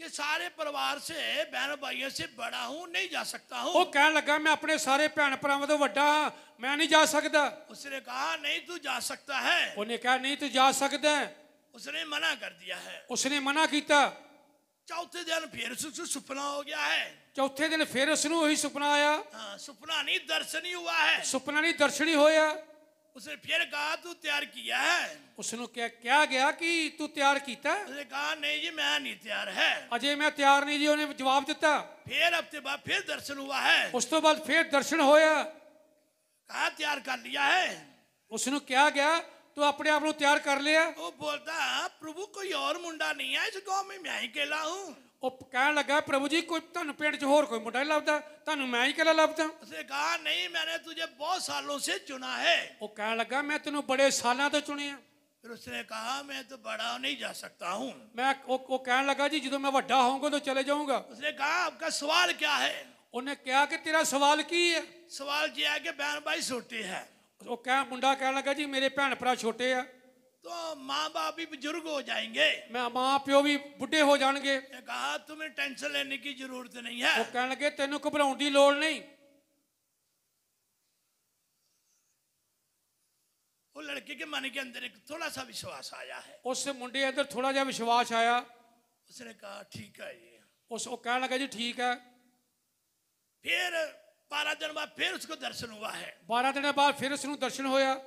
कि सारे परिवार से बहन भाइयों से बड़ा हूँ, नहीं जा सकता हूँ। ਉਹ ਕਹਿਣ ਲੱਗਾ ਮੈਂ ਆਪਣੇ ਸਾਰੇ ਭੈਣ ਭਰਾਵਾਂ ਤੋਂ ਵੱਡਾ ਹਾਂ, ਮੈਂ ਨਹੀਂ ਜਾ ਸਕਦਾ। उसने कहा नहीं, तू जा सकता है। ਉਹਨੇ ਕਿਹਾ ਨਹੀਂ ਤੂੰ ਜਾ ਸਕਦਾ ਹੈ। उसने मना कर दिया है। ਉਸਨੇ ਮਨਾ ਕੀਤਾ। चौथे दिन फिर उसको सपना हो गया है। ਚੌਥੇ ਦਿਨ ਫਿਰ ਉਸ ਨੂੰ ਉਹੀ ਸੁਪਨਾ ਆਇਆ। हाँ, सपना नहीं, दर्शन ही हुआ है। ਸੁਪਨਾ ਨਹੀਂ ਦਰਸ਼ਨ ਹੀ ਹੋਇਆ। उसने फिर कहा तू तैयार किया है? ਉਸ ਨੂੰ ਕਿਹਾ ਗਿਆ ਕਿ ਤੂੰ ਤਿਆਰ ਕੀਤਾ? उसने कहा नहीं जी, मैं नहीं तैयार है। ਅਜੇ ਮੈਂ ਤਿਆਰ ਨਹੀਂ ਜੀ, ਉਹਨੇ ਜਵਾਬ ਦਿੱਤਾ। फिर हफ्ते बाद फिर दर्शन हुआ है। ਉਸ ਤੋਂ ਬਾਅਦ ਫਿਰ ਦਰਸ਼ਨ ਹੋਇਆ। कहा तैयार कर लिया है? ਉਸ ਨੂੰ ਕਿਹਾ ਗਿਆ ਤੂੰ ਆਪਣੇ ਆਪ ਨੂੰ ਤਿਆਰ कर ਲਿਆ? वो बोलता प्रभु कोई और मुंडा नहीं है इस गांव में, मैं ही अकेला हूँ। ਉਹ ਕਹਿਣ ਲੱਗਾ ਪ੍ਰਭੂ ਜੀ ਕੋਈ ਤੁਹਾਨੂੰ ਪਿੰਡ 'ਚ ਹੋਰ ਕੋਈ ਮੁੰਡਾ ਨਹੀਂ ਲੱਭਦਾ, ਤੁਹਾਨੂੰ ਮੈਂ ਹੀ ਇਕੱਲਾ ਲੱਭਦਾ। उसने कहा नहीं, मैंने तुझे बहुत सालों से चुना है। ਉਹ ਕਹਿਣ ਲੱਗਾ ਮੈਂ ਤੈਨੂੰ ਬੜੇ ਸਾਲਾਂ ਤੋਂ ਚੁਣਿਆ। फिर उसने कहा मैं तो बड़ा नहीं जा सकता हूँ। ਮੈਂ ਉਹ ਕਹਿਣ ਲੱਗਾ ਜੀ ਜਦੋਂ ਮੈਂ ਵੱਡਾ ਹੋਊਂਗਾ ਤਾਂ ਚਲੇ ਜਾਊਂਗਾ। उसने कहा आपका सवाल क्या है? ਉਹਨੇ ਕਿਹਾ ਕਿ ਤੇਰਾ ਸਵਾਲ ਕੀ ਹੈ? सवाल ये है कि बहन भाई छोटे हैं, ਉਹ ਮੁੰਡਾ ਕਹਿਣ ਲੱਗਾ ਜੀ ਮੇਰੇ ਭੈਣ ਭਰਾ ਛੋਟੇ ਆ, तो माँ बाप भी बुजुर्ग हो जाएंगे। ਮੈਂ ਮਾਂ ਪਿਓ ਵੀ ਬੁੱਢੇ ਹੋ ਜਾਣਗੇ। ने कहा तुम्हें टेंशन लेने की जरूरत नहीं ਉਹ है। ਕਹਿਣ ਲੱਗੇ ਤੈਨੂੰ ਘਬਰਾਉਣ ਦੀ ਲੋੜ ਨਹੀਂ। वो लड़के के मन के अंदर एक थोड़ा सा विश्वास आया है। ਉਸ ਮੁੰਡੇ ਅੰਦਰ ਥੋੜਾ ਜਿਹਾ ਵਿਸ਼ਵਾਸ ਆਇਆ। उसने कहा ठीक है ये। ਉਹ ਕਹਿਣ ਲੱਗਾ ਜੀ ਠੀਕ ਹੈ। फिर 12 दिन बाद फिर उसको दर्शन हुआ है। 12 ਦਿਨਾਂ ਬਾਅਦ ਫਿਰ ਉਸ ਨੂੰ ਦਰਸ਼ਨ ਹੋਇਆ।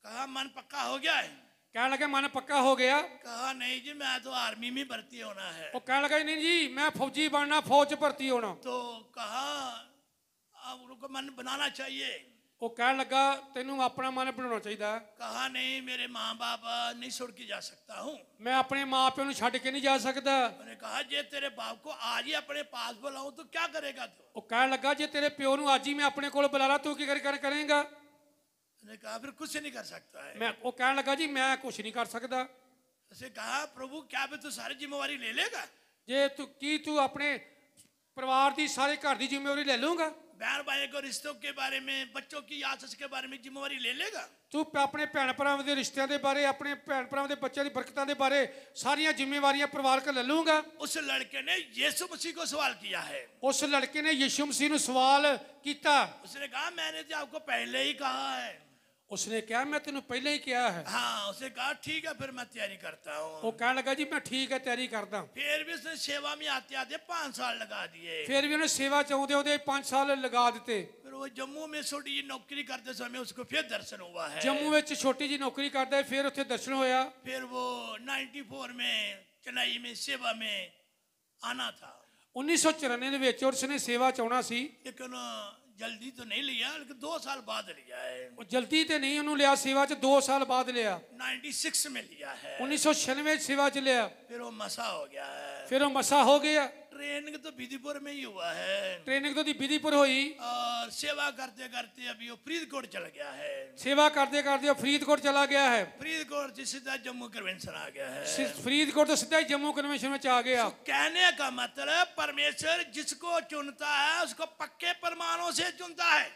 कहा मन पक्का हो गया है? ਕਹਿਣ ਲੱਗਾ ਮਨ ਪੱਕਾ ਹੋ ਗਿਆ। कहा नहीं जी, मैं तो आर्मी में भर्ती होना है। ਉਹ ਕਹਿਣ ਲੱਗਾ ਨਹੀਂ ਜੀ ਮੈਂ ਫੌਜੀ ਬਣਨਾ, ਫੌਜ 'ਚ ਭਰਤੀ ਹੋਣਾ। तो कहा अब उनको मन बनाना चाहिए। ਉਹ ਕਹਿਣ ਲੱਗਾ ਤੈਨੂੰ ਆਪਣਾ ਮਨ ਬਣਾਉਣਾ ਚਾਹੀਦਾ। कहा नहीं, मेरे माँ बाप नहीं छोड़ के जा सकता हूँ। ਮੈਂ ਆਪਣੇ ਮਾਂ ਪਿਓ ਨੂੰ ਛੱਡ ਕੇ ਨਹੀਂ ਜਾ ਸਕਦਾ। मैंने कहा जे तेरे बाप को आज ही अपने पास बुलाऊं तो क्या करेगा तू? ਉਹ ਕਹਿਣ ਲੱਗਾ ਜੇ ਤੇਰੇ ਪਿਓ ਨੂੰ ਅੱਜ ਹੀ ਮੈਂ ਆਪਣੇ ਕੋਲ ਬੁਲਾ ਲਾ ਤੂੰ ਕੀ ਕਰੇਗਾ? मैंने कहा फिर कुछ नहीं कर सकता है। ਮੈਂ ਉਹ ਕਹਿਣ ਲੱਗਾ ਜੀ ਮੈਂ ਕੁਝ ਨਹੀਂ ਕਰ ਸਕਦਾ। उसने कहा प्रभु क्या भी तू सारी जिम्मेवारी ले लेगा? ਜੇ ਤੂੰ ਆਪਣੇ ਪਰਿਵਾਰ ਦੀ ਸਾਰੇ ਘਰ ਦੀ ਜ਼ਿੰਮੇਵਾਰੀ ਲੈ ਲੂੰਗਾ? बहन भाई को रिश्तों के बारे में, बच्चों की आशीष के बारे में जिम्मेवारी ले लेगा? ਤੂੰ ਆਪਣੇ ਭੈਣ ਭਰਾਵਾਂ ਦੇ ਰਿਸ਼ਤਿਆਂ ਦੇ ਬਾਰੇ, ਆਪਣੇ ਭੈਣ ਭਰਾਵਾਂ ਦੇ ਬੱਚਿਆਂ ਦੀ ਬਰਕਤਾਂ ਦੇ ਬਾਰੇ ਸਾਰੀਆਂ ਜ਼ਿੰਮੇਵਾਰੀਆਂ ਪਰਿਵਾਰਕ ਲੈ ਲੂੰਗਾ? उस लड़के ने यीशु मसीह को सवाल किया है। ਉਸ ਲੜਕੇ ਨੇ ਯਿਸੂ ਮਸੀਹ ਨੂੰ ਸਵਾਲ ਕੀਤਾ। उसने कहा मैंने तो आपको पहले ही कहा है। ਉਸਨੇ ਕਿਹਾ ਮੈਂ ਤੈਨੂੰ ਪਹਿਲਾਂ ਹੀ ਕਿਹਾ ਹੈ। हाँ, उसने कहा ठीक है फिर मैं तैयारी करता ਉਹ हूँ। ਕਹਿਣ ਲੱਗਾ ਜੀ ਮੈਂ ਠੀਕ ਹੈ ਤਿਆਰੀ ਕਰਦਾ। फिर भी उसने सेवा में आते आते 5 साल लगा दिए। ਫਿਰ ਵੀ ਉਹਨੇ ਸੇਵਾ ਚ ਆਉਂਦੇ ਆਉਂਦੇ 5 ਸਾਲ ਲਗਾ ਦਿੱਤੇ। फिर वो जम्मू में छोटी जी नौकरी करते समय उसको फिर दर्शन हुआ है। ਜੰਮੂ ਵਿੱਚ ਛੋਟੀ ਜੀ ਨੌਕਰੀ ਕਰਦਾ ਫਿਰ ਉੱਥੇ ਦਰਸ਼ਨ ਹੋਇਆ। फिर वो 94 में चेन्नई में सेवा में आना था, 1994 ਦੇ ਵਿੱਚ ਉਸਨੇ ਸੇਵਾ ਚ ਆਉਣਾ ਸੀ। लेकिन जल्दी तो नहीं लिया, लेकिन 2 साल बाद लिया है। ਉਹ ਜਲਦੀ ਤੇ ਨਹੀਂ ਉਹਨੂੰ ਲਿਆ ਸੇਵਾ ਚ, 2 ਸਾਲ ਬਾਅਦ ਲਿਆ। 96 में लिया है। 1996 ਚ ਸੇਵਾ ਚ ਲਿਆ। फिर वो मसा हो गया है। ਫਿਰ ਉਹ ਮਸਾ ਹੋ ਗਿਆ। ट्रेनिंग तो विधिपुर में ही हुआ है। ਟ੍ਰੇਨਿੰਗ ਤੋਂ ਦੀ ਵਿਧੀਪੁਰ ਹੋਈ। और सेवा करते करते अभी वो फरीदकोट चला गया है। ਸੇਵਾ ਕਰਦੇ ਕਰਦੇ ਉਹ ਫਰੀਦਕੋਟ ਚਲਾ ਗਿਆ ਹੈ। फरीदकोट से सीधा जम्मू कन्वेंशन आ गया है। ਫਰੀਦਕੋਟ ਤੋਂ ਸਿੱਧਾ ਹੀ ਜੰਮੂ ਕਨਵੈਨਸ਼ਨ ਵਿੱਚ ਆ ਗਿਆ। कहने का मतलब परमेश्वर जिसको चुनता है उसको पक्के प्रमाणों से चुनता है।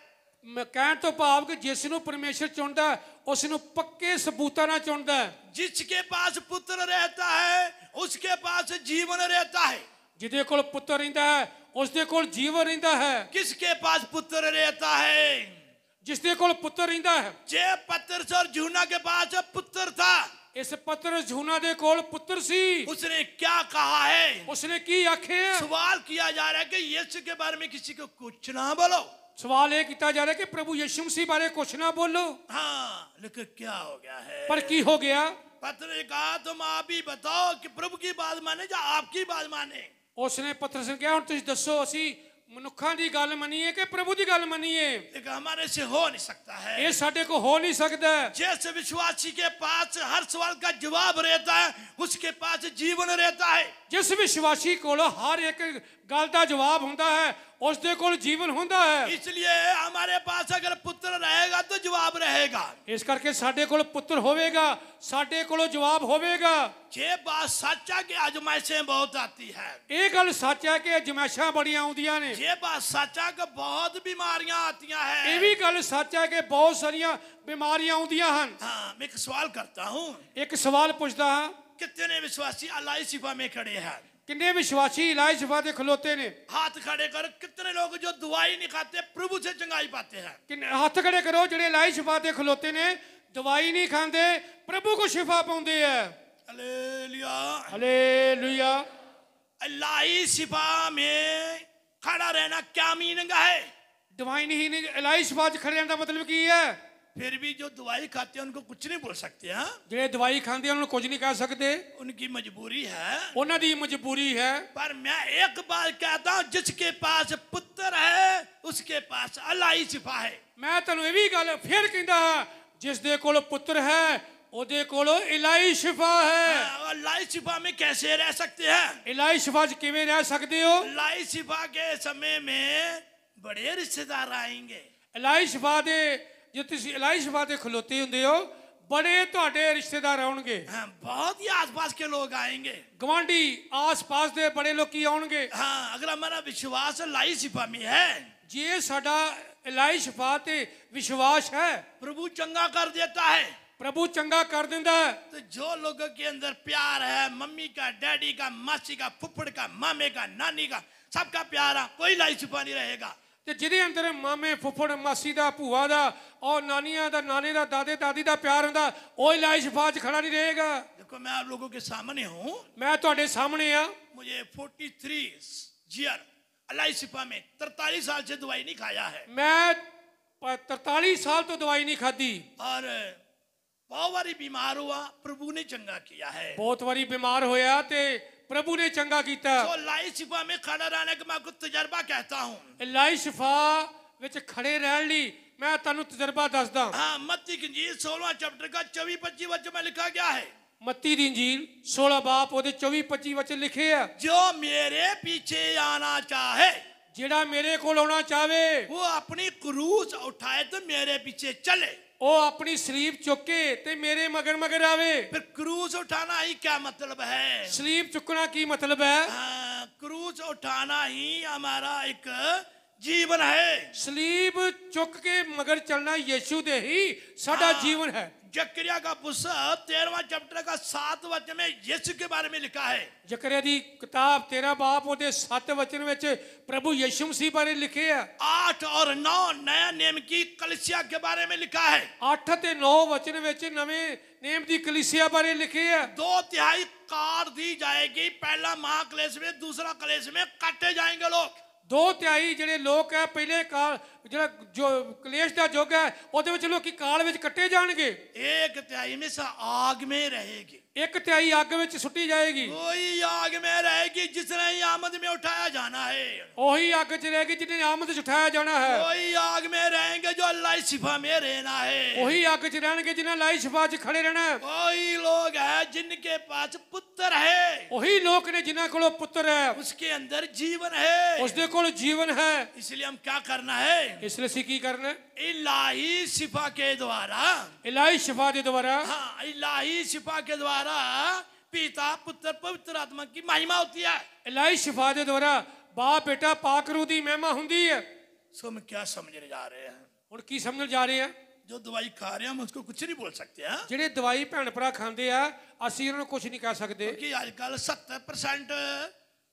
ਮੈਂ ਕਹਿਣ ਤੋਂ ਭਾਵ ਕਿ ਜਿਸ ਨੂੰ ਪਰਮੇਸ਼ਰ ਚੁਣਦਾ ਉਸ ਨੂੰ ਪੱਕੇ ਸਬੂਤਾਂ ਨਾਲ ਚੁਣਦਾ ਹੈ। जिसके पास पुत्र रहता है उसके पास जीवन रहता है। ਜਿਹਦੇ ਕੋਲ ਪੁੱਤਰ ਰਹਿੰਦਾ ਹੈ ਉਸ ਦੇ ਕੋਲ ਜੀਵਨ ਰਹਿੰਦਾ ਹੈ। किसके पास पुत्र रहता है? ਜਿਸ ਦੇ ਕੋਲ ਪੁੱਤਰ ਰਹਿੰਦਾ ਹੈ। जे पतरस और यूहन्ना के पास पुत्र था, इस पतरस यूहन्ना दे कोल पुत्र सी। उसने क्या कहा है? उसने की आखे? सवाल किया जा रहा है कि यीशु के बारे में किसी को कुछ ना बोलो। सवाल ये किया जा रहा है कि प्रभु यीशु मसीह बारे कुछ ना बोलो। हाँ, लेकिन क्या हो गया है? पर की हो गया? पतरस ने कहा तुम आप ही बताओ कि प्रभु की बात माने या आपकी बात माने। उसने पतरस ने कहा हुण तुसीं दसो असी मनुखा की गल मनीए कि प्रभु की गल मनीए? लेकिन हमारे से हो नहीं सकता है। ये साडे को हो नहीं सकता। जैसे विश्वासी के पास हर सवाल का जवाब रहता है, उसके पास जीवन रहता है। जिस विश्वासी को हर एक गल का जवाब होंदा है, उसदे कोल जीवन होंदा है। इसलिए हमारे पास अगर पुत्र रहेगा तो जवाब रहेगा। इस करके साडे कोल पुत्र होवेगा, साडे कोल जवाब होवेगा। ये बात सच है कि आजमाइशें बहुत आती है। ये गल सच है कि अजमाइशां बड़ियां आउंदियां ने। ये बात सच है कि बहुत बीमारियां आती ये हैं। भी गल सच है कि बहुत सारियां बीमारियां आउंदियां हन। हाँ, मैं एक सवाल करता हूँ, एक सवाल पूछदा हां, कितने विश्वासी अल्लाह शिफा में खड़े हैं? किन्ने विश्वासी इलाज शिफा दे खलोते ने? हाथ खड़े कर। कितने लोग जो दवाई नहीं खाते प्रभु से चंगाई पाते हैं? किन्ने हाथ खड़े करो जेड़े इलाज शिफा दे खलोते ने, दवाई नहीं खांदे, प्रभु को शिफा पाउंदे है। Hallelujah, hallelujah. अल्लाह शिफा में खड़ा रहना क्या मीनिंग है? दवाई नहीं इलाज शिफा च खड़े रहने का मतलब की है? फिर भी जो दवाई खाते हैं उनको कुछ नहीं बोल सकते। हाँ, जेड़े दवाई खांदे उन्होंने कुछ नहीं कह सकते, उनकी मजबूरी है। उन्हां दी मजबूरी है। पर मैं एक बात कहता हूँ, जिसके पास पुत्र है उसके पास अल्लाह शिफा है। मैं तैनूं ये भी गल फिर कहंदा हां, जिस दे कोल पुत्र है ओदे कोल इलाही शिफा है। अल्लाह शिफा में कैसे रह सकते हैं? इलाही शिफा च किवें रह सकते हो? अल्लाह शिफा के समय में बड़े रिश्तेदार आएंगे। इलाही शिफा दे जो तुसीं इलाही शिफा दे खलोते हुंदे हो, बड़े तुहाडे रिश्तेदार आउणगे। हाँ, बहुत ही आसपास के लोग आएंगे। गवांढी आस पास दे बड़े लोकी आउणगे। हाँ, अगर हमारा विश्वास अल्लाह शिफा में है, जे साडा इलाही शिफा ते विश्वास है, प्रभु चंगा कर देता है। प्रभु चंगा कर दिंदा है। तो जो लोगों के अंदर प्यार है, मम्मी का, डैडी का, मासी का, फुफ्फड़ का, मामे का, नानी का, सबका प्यार है, कोई लाई छिपा नहीं रहेगा। ते जिहदे अंदर मामे फुफड़ मासी दा भूआ दा और नानिया दा नाने दा दादे दादी दा प्यार हुंदा, ओह इलाही शिफा च खड़ा नहीं रहेगा। देखो, मैं आप लोगों के सामने हूँ। मैं तुहाडे सामने आ। मुझे 43 ईयर अल्लाह शिफा में 43 साल से दवाई नहीं खाया है। मैं 43 साल तो दवाई नहीं खाधी और बहुत बारी बीमार हुआ, प्रभु ने चंगा किया है। बहुत बारी बीमार होया ते प्रभु ने चंगा कीता। तो लाई शिफा में खड़ा रहने का मैं आपको तजर्बा कहता हूँ। इलाही शिफा विच खड़े रहन लई मैं तुहानू तजर्बा दसदा। हाँ, मत्ती की इंजील 16वां चैप्टर का 24-25 वचन में लिखा गया है। मत्ती दी इंजील 16 बाप ओदे 24-25 वचन लिखे आ। जो मेरे पीछे आना चाहे, जेड़ा मेरे कोल आउणा चाहे, वो अपनी क्रूस उठाए तो मेरे पीछे चले। ओ अपनी सलीब चुक के ते मेरे मगर मगर आवे। फिर क्रूस उठाना ही क्या मतलब है? सलीब चुकना की मतलब है? हाँ, क्रूस उठाना ही हमारा एक जीवन है। सलीब चुक के मगर चलना यीशु दे ही साडा जीवन है। जकरिया का पुस्तक 13वां चैप्टर का 7 वचन में यीशु के बारे में लिखा है। जकरिया दी किताब 13 बाप ओदे 7 वचन विच प्रभु यीशु मसीह बारे लिखे है। 8 और 9 नया नेम की कलीसिया के बारे में लिखा है। 8 ते 9 वचन विच नवे नेम दी कलीसिया बारे लिखे है। 2/3 कार दी जाएगी। पहला महाक्लेश में, दूसरा क्लेश में काटे जाएंगे लोग। 2/3 ਜਿਹੜੇ ਲੋਕ ਹੈ ਪਹਿਲੇ ਕਾਲ ਜਿਹੜਾ ਜੋ ਕਲੇਸ਼ ਦਾ ਯੁੱਗ ਹੈ ਉਹਦੇ ਵਿੱਚ ਲੋਕੀ ਕਾਲ ਵਿੱਚ ਕੱਟੇ ਜਾਣਗੇ। 1/3 में से आग में रहेगी। 1/3 ਅੱਗ ਵਿੱਚ ਸੁੱਟੀ ਜਾਏਗੀ। कोई आग में रहेगी जिसने आमद में उठाया जाना है। ਉਹੀ ਅੱਗ 'ਚ ਰਹੇਗੀ ਜਿਹਨੇ ਆਮਦ 'ਚ ਉਠਾਇਆ ਜਾਣਾ ਹੈ। कोई आग में रहेंगे जो अल्लाह शिफा में रहना है। ਉਹੀ ਅੱਗ 'ਚ ਰਹਿਣਗੇ ਜਿਹਨਾਂ ਲਾਈ ਸ਼ਿਫਾ 'ਚ ਖੜੇ ਰਹਿਣਾ ਹੈ। कोई लोग है जिनके पास पुत्र है, ਉਹੀ ਲੋਕ ਨੇ ਜਿਨ੍ਹਾਂ ਕੋਲ ਪੁੱਤਰ ਹੈ, उसके अंदर जीवन है। ਉਸਦੇ ਕੋਲ ਜੀਵਨ ਹੈ। इसलिए हम क्या करना है? ਇਸ ਲਈ ਅਸੀਂ ਕੀ ਕਰਨਾ ਹੈ? इलाही शिफा के द्वारा, ਇਲਾਹੀ ਸ਼ਿਫਾ ਦੇ ਦੁਆਰਾ, हाँ, इलाही शिफा के द्वारा पिता पुत्र पवित्र आत्मा की महिमा होती है। ਇਲਾਹੀ ਸ਼ਿਫਾ ਦੇ ਦੁਆਰਾ ਬਾਪ ਬੇਟਾ ਪਾਕ रूह ਦੀ ਮਹਿਮਾ ਹੁੰਦੀ ਹੈ। सो हम क्या समझने जा रहे हैं? ਹੁਣ ਕੀ ਸਮਝਣ ਜਾ ਰਹੇ ਆ? जो दवाई खा रहे हैं हम उसको कुछ नहीं बोल सकते हैं, ਜਿਹੜੇ ਦਵਾਈ ਭੈਣ ਭਰਾ ਖਾਂਦੇ ਆ ਅਸੀਂ ਉਹਨਾਂ ਨੂੰ ਕੁਝ ਨਹੀਂ ਕਹਿ ਸਕਦੇ। क्योंकि आजकल 70%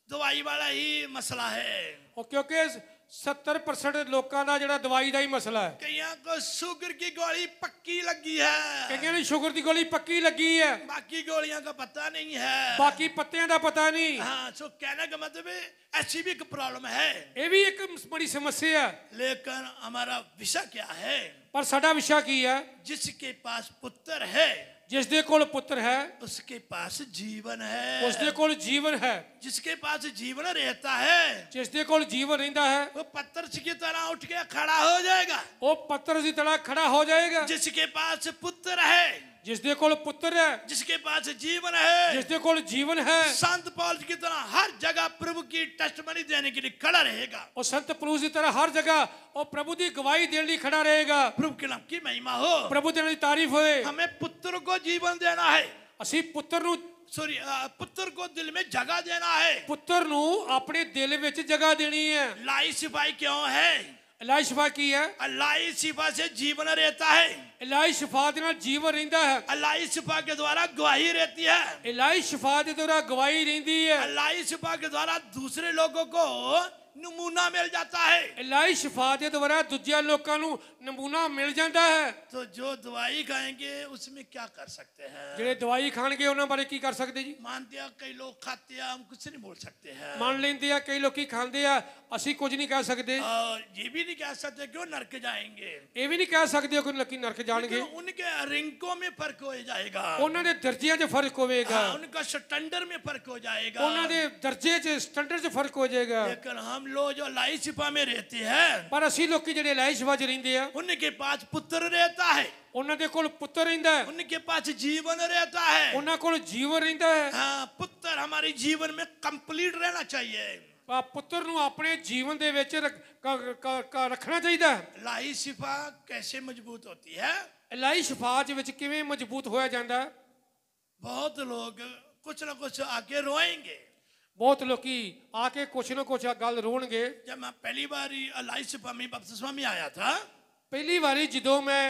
दवाई वाला ही मसला है। ਉਹ ਕਿਉਂਕਿ 70% ਲੋਕਾਂ ਦਾ ਜਿਹੜਾ ਦਵਾਈ ਦਾ ਹੀ ਮਸਲਾ ਹੈ। कईयों को शुगर की गोली पक्की लगी है, ਕਈਆਂ ਨੂੰ ਸ਼ੂਗਰ ਦੀ ਗੋਲੀ ਪੱਕੀ ਲੱਗੀ ਹੈ, बाकी गोलियों का पता नहीं है। ਬਾਕੀ ਪੱਤਿਆਂ ਦਾ ਪਤਾ नहीं। हाँ, सो कहने का मतलब है ऐसी भी एक प्रॉब्लम है, ਇਹ ਵੀ ਇੱਕ ਬੜੀ ਸਮੱਸਿਆ ਹੈ। लेकिन हमारा विषय क्या है? ਪਰ ਸਾਡਾ ਵਿਸ਼ਾ ਕੀ ਹੈ? जिसके पास पुत्र है ਜਿਸ ਦੇ ਕੋਲ ਪੁੱਤਰ ਹੈ उसके पास जीवन है, ਉਸ ਦੇ ਕੋਲ ਜੀਵਨ ਹੈ। जिसके पास जीवन रहता है ਜਿਸ ਦੇ ਕੋਲ ਜੀਵਨ ਰਹਿੰਦਾ ਹੈ वो पत्थर की तरह उठ के खड़ा हो जाएगा। ਉਹ ਪੱਤਰ ਦੀ ਤਰ੍ਹਾਂ ਖੜਾ ਹੋ ਜਾਏਗਾ। जिसके पास पुत्र है, ਜਿਸ ਦੇ ਕੋਲ ਪੁੱਤਰ ਹੈ, जिसके पास जीवन है, ਜਿਸ ਦੇ ਕੋਲ ਜੀਵਨ ਹੈ, संत पौलुस की तरह हर जगह प्रभु की टेस्टमनी देने के लिए खड़ा रहेगा। ਉਹ ਸੰਤ ਪਲੂਸ ਦੀ ਤਰ੍ਹਾਂ ਹਰ ਜਗ੍ਹਾ ਉਹ ਪ੍ਰਭੂ ਦੀ ਗਵਾਹੀ ਦੇਣ ਲਈ ਖੜਾ ਰਹੇਗਾ। प्रभु के नाम की महिमा हो। ਪ੍ਰਭੂ ਦੇ ਨਾਮ ਦੀ ਤਾਰੀਫ ਹੋਏ। हमें पुत्र को जीवन देना है, ਅਸੀਂ ਪੁੱਤਰ ਨੂੰ सॉरी पुत्र को दिल में जगह देना है। ਪੁੱਤਰ ਨੂੰ ਆਪਣੇ ਦਿਲ ਵਿੱਚ ਜਗ੍ਹਾ ਦੇਣੀ ਹੈ। लाई सिपाही क्यों है? ਇਲਾही ਸ਼ਿਫਾ ਕੀ ਹੈ? लाई सिपा से जीवन रहता है, ਇਲਾही ਸ਼ਿਫਾ ਦੇ ਨਾਲ ਜੀਵਨ ਰਹਿੰਦਾ ਹੈ। लाई सिपा के द्वारा गवाही रहती है, ਇਲਾही ਸ਼ਿਫਾ ਦੇ ਦੁਆਰਾ ਗਵਾਹੀ ਰਹਿੰਦੀ ਹੈ। लाई सिपा के द्वारा दूसरे लोगों को नमूना मिल जाता है। ਇਲਾही ਸ਼ਿਫਾ ਦੇ ਦੁਆਰਾ ਦੂਜਿਆਂ ਲੋਕਾਂ ਨੂੰ ਨਮੂਨਾ ਮਿਲ ਜਾਂਦਾ ਹੈ। तो जो दवाई खाएंगे उसमें क्या कर सकते हैं? ਜਿਹੜੇ ਦਵਾਈ ਖਾਣਗੇ ਉਹਨਾਂ ਬਾਰੇ ਕੀ ਕਰ ਸਕਦੇ ਜੀ? मानते हैं कई लोग खाते हैं, हम कुछ नहीं बोल सकते हैं, ਮੰਨ ਲੈਂਦੇ ਆ, ਕਈ ਲੋਕੀ ਖਾਂਦੇ ਆ, ਅਸੀਂ ਕੁਝ ਨਹੀਂ ਕਹਿ ਸਕਦੇ। और ये भी नहीं कह सकते क्यों नरक जाएंगे, ਇਹ ਵੀ ਨਹੀਂ ਕਹਿ ਸਕਦੇ ਕਿ ਲੋਕੀ ਨਰਕ ਜਾਣਗੇ। लेकिन उनके रिंकों में फर्क हो जाएगा, ਉਹਨਾਂ ਦੇ ਦਰਜਿਆਂ 'ਚ ਫਰਕ ਹੋਵੇਗਾ, उनका स्टैंडर्ड में फर्क हो जाएगा। ਉਹਨਾਂ ਦੇ ਦਰਜੇ 'ਚ ਸਟੈਂਡਰਡ 'ਚ ਫਰਕ ਹੋ ਜਾਏਗਾ। लेकिन हम लोग जो लाई सिपा में रहते हैं ਪਰ ਅਸੀਂ ਲੋਕੀ ਜਿਹੜੇ ਇਲਾही ਸ਼ਿਫਾ 'ਚ ਰਹਿੰਦੇ ਆ उनके पास पुत्र रहता है, ਉਹਨਾਂ ਦੇ ਕੋਲ ਪੁੱਤਰ ਰਹਿੰਦਾ ਹੈ, उनके पास जीवन रहता है। ਉਹਨਾਂ ਕੋਲ ਜੀਵਨ ਰਹਿੰਦਾ ਹੈ। हाँ, पुत्र हमारे जीवन में कंप्लीट रहना चाहिए। ਪੁੱਤਰ ਨੂੰ ਆਪਣੇ ਜੀਵਨ ਦੇ ਵਿੱਚ ਰੱਖਣਾ ਚਾਹੀਦਾ ਹੈ। लाई सिपा कैसे मजबूत होती है? ਇਲਾही ਸ਼ਿਫਾ ਦੇ ਵਿੱਚ ਕਿਵੇਂ ਮਜ਼ਬੂਤ ਹੋਇਆ ਜਾਂਦਾ ਹੈ? बहुत लोग कुछ ना कुछ आके रोएंगे। ਬਹੁਤ ਲੋਕੀ ਆ ਕੇ ਕੁਛ ਨਾ ਕੁਛ ਗੱਲ ਰੋਣਗੇ। जब मैं पहली बार लाई सिपा में बपतिस्मा में आया था, ਪਹਿਲੀ ਵਾਰੀ ਜਦੋਂ ਮੈਂ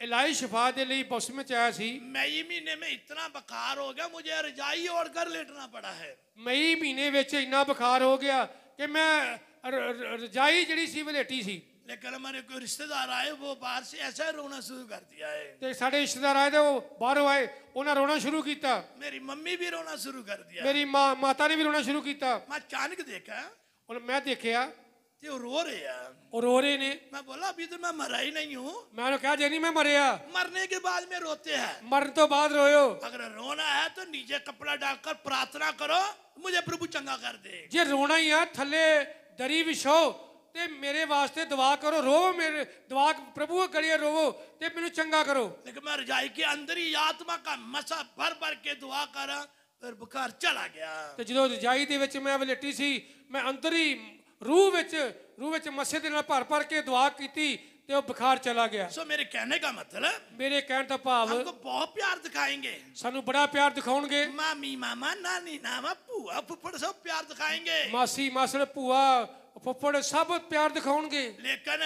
ਇਲਾही ਸ਼ਿਫਾ ਦੇ ਲਈ ਬਪਤਿਸਮੇ ਚ ਆਇਆ ਸੀ, मई महीने में इतना बुखार हो गया मुझे रजाई ओढ़कर लेटना पड़ा है। ਮਈ ਮਹੀਨੇ ਵਿੱਚ ਇੰਨਾ ਬੁਖਾਰ ਹੋ ਗਿਆ ਕਿ ਮੈਂ ਰਜਾਈ ਜਿਹੜੀ ਸੀ ਵਲੇਟੀ ਸੀ। लेकिन हमारे कोई रिश्तेदार आए, वो बाहर से ऐसा रोना शुरू कर दिया है। ਤੇ ਸਾਡੇ ਰਿਸ਼ਤੇਦਾਰ ਆਏ ਤੇ ਉਹ ਬਾਹਰੋਂ ਆਏ, ਉਹਨਾਂ ਰੋਣਾ ਸ਼ੁਰੂ ਕੀਤਾ। मेरी मम्मी भी रोना शुरू कर दिया। ਮੇਰੀ ਮਾਤਾ ਨੇ ਵੀ ਰੋਣਾ ਸ਼ੁਰੂ ਕੀਤਾ। मैं अचानक देखा और मैं देखिਆ कि वो रो रहे हैं। ਉਹ रो ਰਹੇ ਨੇ। मैं बोला अभी तो मैं मरा ही नहीं हूँ। ਮੈਂ ਉਹਨੂੰ ਕਿਹਾ ਜੇ ਨਹੀਂ ਮੈਂ ਮਰਿਆ। मरने के बाद में रोते हैं। ਮਰਨ ਤੋਂ ਬਾਅਦ ਰੋਇਓ। अगर रोना है तो नीचे कपड़ा डालकर प्रार्थना करो, मुझे प्रभु चंगा कर दे। ਜੇ ਰੋਣਾ ਹੀ ਆ ਥੱਲੇ ਦਰੀ ਵਿਛੋ ਤੇ ਮੇਰੇ ਵਾਸਤੇ ਦੁਆ ਕਰੋ, ਰੋਵੋ, ਮੇਰੇ ਦੁਆ ਪ੍ਰਭੂ ਕਰੀਏ, ਰੋਵੋ ਤੇ ਮੈਨੂੰ ਚੰਗਾ ਕਰੋ। लेकिन मैं रजाई के अंदर ही आत्मा का मसा भर भर के दुआ करा, फिर बुखार चला गया। ਤੇ ਜਦੋਂ ਰਜਾਈ ਦੇ ਵਿੱਚ ਮੈਂ ਵਲੇਟੀ ਸੀ, ਮੈਂ ਅੰਦਰ ਹੀ ਰੂਹ ਵਿੱਚ ਮੱਸੇ ਦੇ ਨਾਲ ਭਰ ਭਰ ਕੇ ਦੁਆ ਕੀਤੀ ਤੇ ਉਹ ਬੁਖਾਰ ਚਲਾ ਗਿਆ। सो मेरे कहने का मतलब, ਮੇਰੇ ਕਹਿਣ ਦਾ ਭਾਵ हमको बहुत प्यार दिखाएंगे। ਸਾਨੂੰ ਬੜਾ ਪਿਆਰ ਦਿਖਾਉਣਗੇ। मामी मामा नानी नामा पुआ फुफड़ सब प्यार दिखाएंगे। ਮਾਸੀ ਮਾਸੜ ਭੂਆ ਫੁੱਫੜ ਸਭ ਪਿਆਰ ਦਿਖਾਉਣਗੇ। लेकिन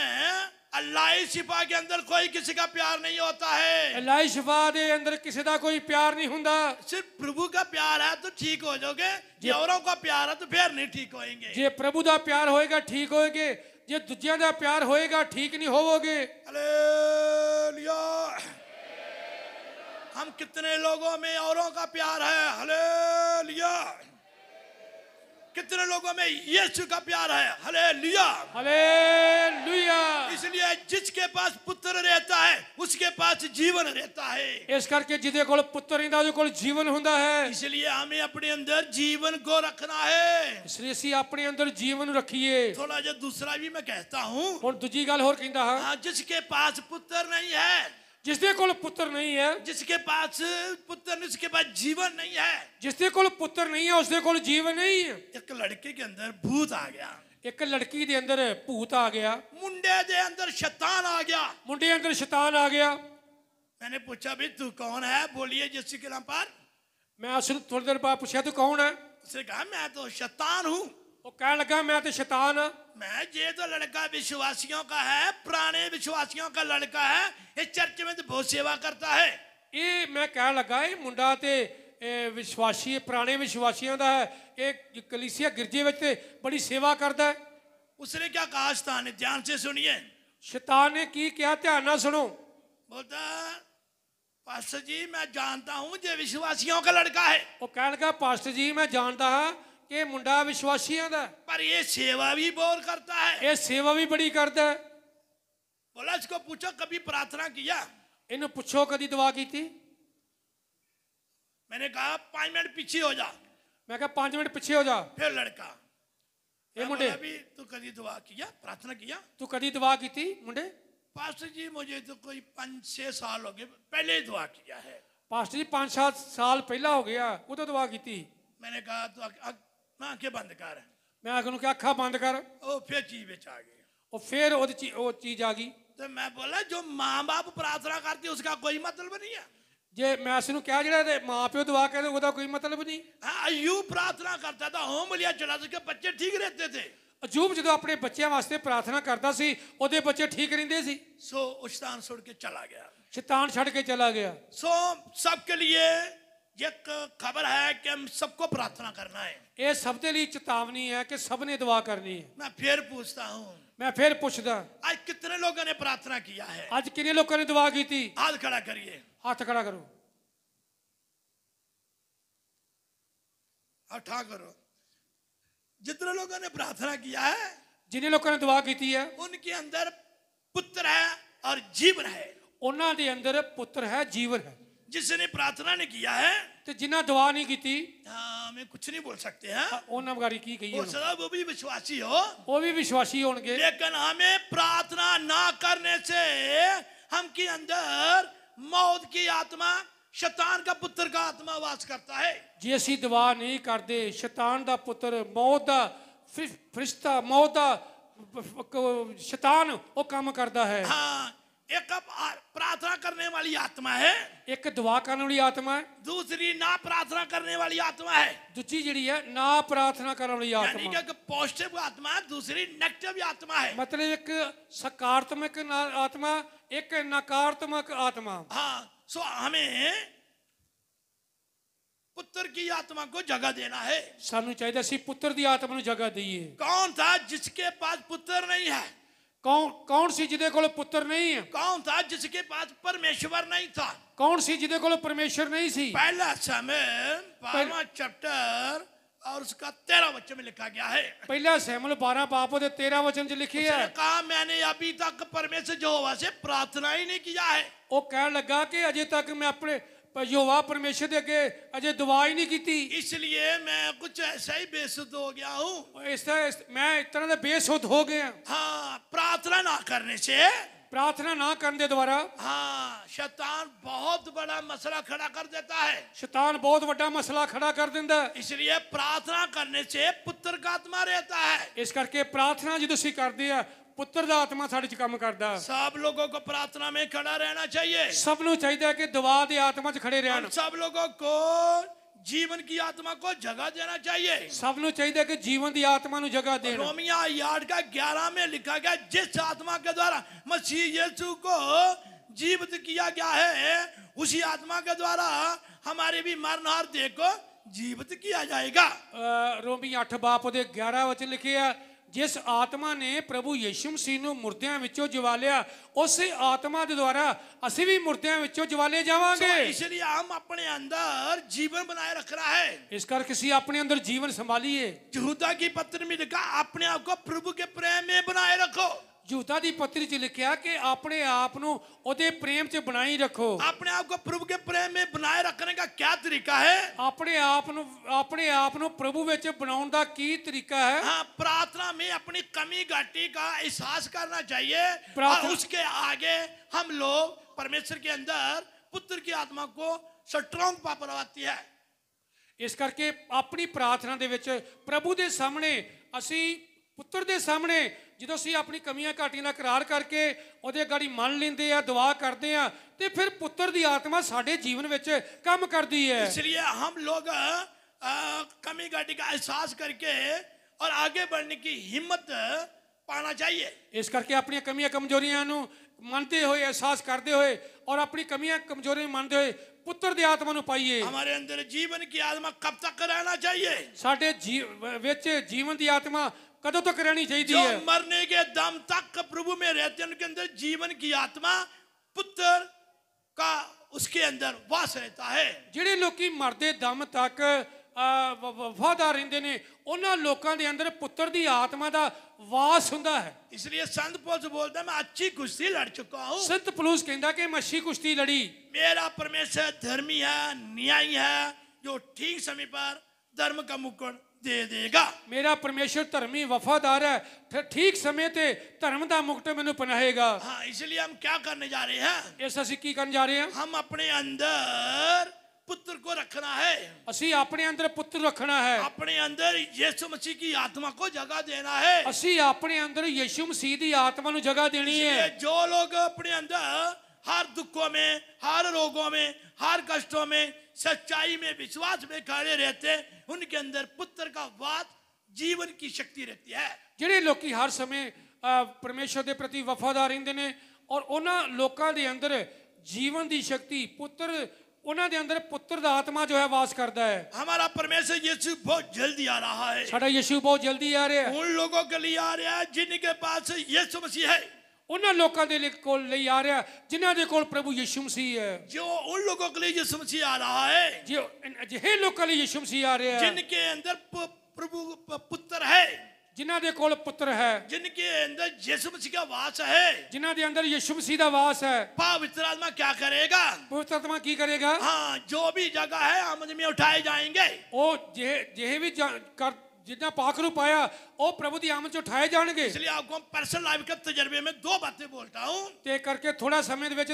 अल्लाह सिपा के अंदर कोई किसी का प्यार नहीं होता है। ਇਲਾही ਸ਼ਿਫਾ ਦੇ ਅੰਦਰ ਕਿਸੇ ਦਾ ਕੋਈ ਪਿਆਰ ਨਹੀਂ ਹੁੰਦਾ। सिर्फ प्रभु का प्यार है तो ठीक हो जाओगे, जे औरों का प्यार है तो फिर नहीं ठीक होएंगे। ਜੇ ਪ੍ਰਭੂ ਦਾ ਪਿਆਰ ਹੋਏਗਾ ਠੀਕ ਹੋਏਗੇ, ਜੇ ਦੂਜਿਆਂ ਦਾ ਪਿਆਰ ਹੋਏਗਾ ਠੀਕ ਨਹੀਂ ਹੋਵੋਗੇ। हालेलुया। हम कितने लोगों में औरों का प्यार है? हालेलुया। कितने लोगों में यीशु का प्यार है? हालेलुया। हालेलुया। इसलिए जिसके पास पुत्र रहता है उसके पास जीवन रहता है। ਇਸ ਕਰਕੇ ਜਿਹਦੇ ਕੋਲ ਪੁੱਤਰ ਰਹਿੰਦਾ ਉਹਦੇ ਕੋਲ ਜੀਵਨ ਹੁੰਦਾ ਹੈ। इसलिए हमें अपने अंदर जीवन को रखना है। ਇਸ ਲਈ ਅਸੀਂ ਆਪਣੇ ਅੰਦਰ ਜੀਵਨ ਨੂੰ ਰੱਖੀਏ। थोड़ा जो दूसरा भी मैं कहता हूँ, ਹੁਣ ਦੂਜੀ ਗੱਲ ਹੋਰ ਕਹਿੰਦਾ ਹਾਂ, हाँ, जिसके पास पुत्र नहीं है, ਜਿਸ ਦੇ ਕੋਲ ਪੁੱਤਰ ਨਹੀਂ ਹੈ, जिसके पास पुत्र नहीं, उसके पास जीवन नहीं है। ਜਿਸ ਦੇ ਕੋਲ ਪੁੱਤਰ ਨਹੀਂ ਹੈ ਉਸ ਦੇ ਕੋਲ ਜੀਵਨ ਨਹੀਂ ਹੈ। एक लड़के के अंदर भूत आ गया, ਇੱਕ ਲੜਕੀ ਦੇ ਅੰਦਰ ਭੂਤ ਆ ਗਿਆ, मुंडे के अंदर शैतान आ गया। ਮੁੰਡੇ ਅੰਦਰ ਸ਼ੈਤਾਨ ਆ ਗਿਆ। मैंने पूछा भाई तू कौन है? बोलिए यीशु के नाम पर। ਮੈਂ ਉਸ ਨੂੰ ਥੋੜੀ ਦੇਰ ਬਾਅਦ ਪੁੱਛਿਆ ਤੂੰ ਕੌਣ ਹੈ? उसने कहा मैं तो शैतान हूँ। ਉਹ ਕਹਿਣ ਲੱਗਾ ਮੈਂ ਤੇ ਸ਼ੈਤਾਨ ਆ। मैं ये तो लड़का विश्वासियों का है, पुराने विश्वासियों का लड़का है, ये चर्च में तो बहुत सेवा करता है। ਇਹ ਮੈਂ ਕਹਿਣ ਲੱਗਾ ਇਹ ਮੁੰਡਾ ਤੇ ਵਿਸ਼ਵਾਸੀ ਪੁਰਾਣੇ ਵਿਸ਼ਵਾਸੀਆਂ ਦਾ ਹੈ, ਇਹ ਕਲੀਸਿਆ ਗਿਰਜੇ ਵਿੱਚ ਤੇ ਬੜੀ ਸੇਵਾ ਕਰਦਾ ਹੈ। उसने क्या कहा शैतान ने, ध्यान से सुनिए। शैतान ने की किया, ध्यान ना सुनो। बोलता पास्टर जी मैं जानता हूं ये विश्वासियों का लड़का है, वो कह लगा पास्टर जी मैं जानता हाँ कि मुंडा विश्वासियों दा, पर ये सेवा भी बहुत करता है। ये सेवा भी बड़ी करता है। बोला इसको पूछो कभी प्रार्थना किया? इन्हें पूछो कदी दुआ की थी? मैंने कहा 5 मिनट पीछे हो जा। मैं कहा 5 मिनट पीछे हो जा। फिर लड़का, ये मुंडे अभी तू कभी दुआ किया, प्रार्थना किया? तू कदी दुआ की थी मुंडे? पास्टर जी मुझे तो कोई 5-6 साल हो गए, पहले ही दुआ किया है। पास्टर जी 5-7 साल पहला हो गया, उदो दुआ की थी। मैंने कहा तो मैं आंखें बंद कर। मैं आखिर क्या अखा बंद कर, ओ फिर चीज बेच आ गई। और फिर वो चीज आ गई। तो मैं बोला जो माँ बाप प्रार्थना करते उसका कोई मतलब नहीं है। जे मैं उसनू क्या जरा माँ प्यो दुआ कहते ਉਹਦਾ कोई मतलब नहीं। हाँ अयूब प्रार्थना करता था, होम लिया चला, उसके बच्चे ठीक रहते थे। अजूब जो अपने बच्चों वास्ते प्रार्थना करता सी, ਉਹਦੇ ਬੱਚੇ ठीक ਰਹਿੰਦੇ ਸੀ। सो उस्तान छोड़ के चला गया। शैतान छड़ के चला गया। सो सबके लिए एक खबर है कि हम सबको प्रार्थना करना है। ये सब दे लिए चेतावनी है कि सब ने दुआ करनी है। मैं फिर पूछता हूँ, मैं फिर पूछदा आज कितने लोगों ने प्रार्थना किया है? आज किन्ने लोगों ने दुआ की थी? हाथ खड़ा करिए, हाथ खड़ा करो, उठा करो। जितने लोगों ने प्रार्थना किया है जिन्हें लोगों ने दुआ की है उनके अंदर पुत्र है और जीवन है। उन्हां दे अंदर पुत्र है, जीवन है। जिसने प्रार्थना नहीं किया है तो जिन्हें दुआ नहीं की थी हमें कुछ नहीं बोल सकते हैं। उन्हां बारे की कही हो सकता वो भी विश्वासी हो, वो भी विश्वासी होंगे, लेकिन हमें प्रार्थना ना करने से हम के अंदर मौत की आत्मा, शैतान का पुत्र का आत्मा वास करता है। जे असी दुआ नहीं करते, शैतान दा पुत्र, मौत दा फरिश्ता, मौत दा शैतान वो काम करता है। हाँ, एक प्रार्थना करने वाली आत्मा है, एक दुआ करने वाली आत्मा है, दूसरी ना प्रार्थना करने वाली आत्मा है। दूसरी जी है ना प्रार्थना करने वाली यानी आत्मा। कि पॉजिटिव आत्मा है, दूसरी नेगेटिव आत्मा है। मतलब एक सकारात्मक आत्मा, एक नकारात्मक आत्मा। हाँ, सो हमें पुत्र की आत्मा को जगह देना है। सानू चाहिए असी पुत्र दी आत्मा नू जगह दईए। कौन था जिसके पास पुत्र नहीं है? कौन सी जिदे कोल पुत्र नहीं है? कौन था जिसके पास परमेश्वर नहीं था? कौन सी जिदे कोल परमेश्वर नहीं सी? पहला समय 12वां चैप्टर और उसका 13 वचन में लिखा गया है। पहला शमूएल 12 बाप दे 13 वचन च लिखी है। कहा मैंने अभी तक परमेश्वर यहोवा से प्रार्थना ही नहीं किया है। वो कह लगा कि अजे तक मैं अपने यहोवा परमेश्वर दे अगे अजे दुआ ही नहीं की, इसलिए मैं कुछ ऐसा ही बेसुध हो गया हूँ। मैं इतना दे बेसुध हो गया। हाँ, प्रार्थना ना करने से, प्रार्थना ना करने द्वारा हाँ, शैतान बहुत बड़ा मसला खड़ा कर देता है। शैतान बहुत बड़ा मसला खड़ा कर देता है। इसलिए प्रार्थना करने से पुत्र का आत्मा रहता है। इस करके प्रार्थना जो असीं करदे आ, पुत्र दा आत्मा साडे च काम करदा। सब लोगों को प्रार्थना में खड़ा रहना चाहिए। सब नूं चाहिए कि दुआ दी आत्मा च खड़े रहन। सब लोगों को जीवन की आत्मा को जगह देना चाहिए। सब नूं चाहिए कि जीवन दी आत्मा नूं जगह देना। रोमिया 8 का 11 में लिखा गया, जिस आत्मा के द्वारा मसीह यीशु को जीवित किया गया है, उसी आत्मा के द्वारा हमारे भी मरनहार देह को जीवित किया जाएगा। रोमी 8 बाप दे 11 वचन लिखे है, जिस आत्मा ने प्रभु यीशु मसीह नूं मुर्दियां विचों जिवालिया, उस आत्मा के द्वारा असीं भी मुर्दियां विचों जिवाले जावांगे। इसलिए हम अपने अंदर जीवन बनाए रख रहा है। इस करके असीं अपने अंदर जीवन संभालिए। यहूदा की पत्र में लिखा, अपने आप को प्रभु के प्रेम में बनाए रखो। यहूदा दी पत्री च लिखिया कि अपने आप नूं ओदे प्रेम च बनाई रखो। अपने आप को प्रभु के प्रेम में बनाए रखने का क्या तरीका है? अपने आप नूं प्रभु विच बनाउण दा की तरीका है? हाँ, प्रार्थना में अपनी कमी घाटी का एहसास करना चाहिए और उसके आगे हम लोग परमेश्वर के अंदर पुत्र की आत्मा को स्ट्रांग पावर आती है। इस करके अपनी प्रार्थना दे विच प्रभु दे सामने असीं पुत्र दे सामने जो असीं अपनी कमियां घाटियां दा करार करके ਉਹਦੇ ਗਾੜੀ ਮੰਨ ਲੈਂਦੇ ਆ, दुआ करते हैं, तो फिर पुत्र दी आत्मा साडे जीवन विच काम करती है। इसलिए हम लोग कमी घाटी का एहसास करके और आगे बढ़ने की हिम्मत पाना चाहिए। इस करके अपनी कमियां कमजोरियां नूं ਮੰਨਦੇ ਹੋਏ ਅਹਿਸਾਸ ਕਰਦੇ ਹੋਏ ਔਰ ਆਪਣੀ ਕਮੀਆਂ ਕਮਜ਼ੋਰੀਆਂ ਮੰਨਦੇ ਹੋਏ ਪੁੱਤਰ ਦੀ ਆਤਮਾ ਨੂੰ ਪਾਈਏ। हमारे अंदर जीवन की आत्मा कब तक रहना चाहिए? ਸਾਡੇ ਵਿੱਚ ਜੀਵਨ ਦੀ ਆਤਮਾ कदों तक रहनी चाहिए जो है? मरने के दम तक प्रभु में रहते हैं उनके अंदर जीवन की आत्मा पुत्र का उसके अंदर वास रहता है। ਜਿਹੜੇ ਲੋਕੀ ਮਰਦੇ ਦਮ ਤੱਕ ਵਫਾਦਾਰ ਰਹਿੰਦੇ ਨੇ ਉਹਨਾਂ ਲੋਕਾਂ ਦੇ ਅੰਦਰ ਪੁੱਤਰ ਦੀ ਆਤਮਾ ਦਾ ਵਾਸ ਹੁੰਦਾ ਹੈ। इसलिए संत पौलुस बोलता है मैं अच्छी कुश्ती लड़ चुका हूँ। संत पौलुस कहता कि मैं अच्छी कुश्ती लड़ी। मेरा परमेश्वर धर्मी है, न्यायी है, जो ठीक समय पर धर्म का मुकुट दे देगा। मेरा परमेश्वर धर्मी वफादार है, ठीक समय ते धर्म का मुकुट मैनू पहनाएगा। हाँ, इसलिए हम क्या करने जा रहे हैं? इस असी की करने जा रहे हैं? हम अपने अंदर पुत्र को रखना है। असी अपने अंदर पुत्र रखना है। अपने अंदर यीशु मसीह की आत्मा को जगह देना है। असी अपने अंदर यीशु मसीह की आत्मा को जगह देनी है। जो लोग अपने अंदर हर दुखों में, हर रोगों में, हर कष्टों में, सच्चाई में, विश्वास में खड़े रहते, उनके अंदर पुत्र का वास जीवन की शक्ति रहती है। ਜਿਹੜੇ ਲੋਕੀ ਹਰ ਸਮੇਂ ਪਰਮੇਸ਼ਰ ਦੇ ਪ੍ਰਤੀ ਵਫਾਦਾਰ ਰਹਿੰਦੇ ਨੇ ਔਰ ਉਹਨਾਂ ਲੋਕਾਂ ਦੇ ਅੰਦਰ ਜੀਵਨ ਦੀ ਸ਼ਕਤੀ ਪੁੱਤਰ ਉਹਨਾਂ ਦੇ ਅੰਦਰ ਪੁੱਤਰ ਦਾ ਆਤਮਾ ਜੋ ਹੈ ਵਾਸ ਕਰਦਾ ਹੈ। हमारा परमेश्वर यीशु बहुत जल्दी आ रहा है। ਸਾਡਾ ਯਿਸੂ ਬਹੁਤ ਜਲਦੀ ਆ ਰਿਹਾ ਹੈ। उन लोगों के लिए आ रहा है जिनके पास यीशु मसीह है। ਉਹਨਾਂ ਲੋਕਾਂ ਦੇ ਕੋਲ ਲਈ ਆ ਰਿਹਾ ਜਿਨ੍ਹਾਂ ਦੇ ਕੋਲ ਪ੍ਰਭੂ ਯਿਸੂ ਮਸੀਹ ਹੈ। जो उन लोगों के लिए यीशु मसीह आ रहा है ਜੋ ਅਜਿਹੇ ਲੋਕਾਂ ਲਈ ਯਿਸੂ ਮਸੀਹ ਆ ਰਿਹਾ ਹੈ जिनके अंदर प्रभु पुत्र है, ਜਿਨ੍ਹਾਂ ਦੇ ਕੋਲ ਪੁੱਤਰ ਹੈ, जिनके अंदर यीशु मसीह का वास है। ਜਿਨ੍ਹਾਂ ਦੇ ਅੰਦਰ ਯਿਸੂ ਮਸੀਹ ਦਾ ਵਾਸ ਹੈ। पवित्र आत्मा क्या करेगा? ਪਵਿੱਤਰ ਆਤਮਾ ਕੀ ਕਰੇਗਾ? हाँ, जो भी जगह है आमद में उठाए जाएंगे। ਉਹ ਜਿਹੇ ਵੀ जितना पाक रूप आया वो प्रभु की आमद च उठाए जाएंगे। इसलिए आपको हम पर्सनल लाइफ के तजर्बे में दो बातें बोलता हूँ। ते करके थोड़ा समय दे विच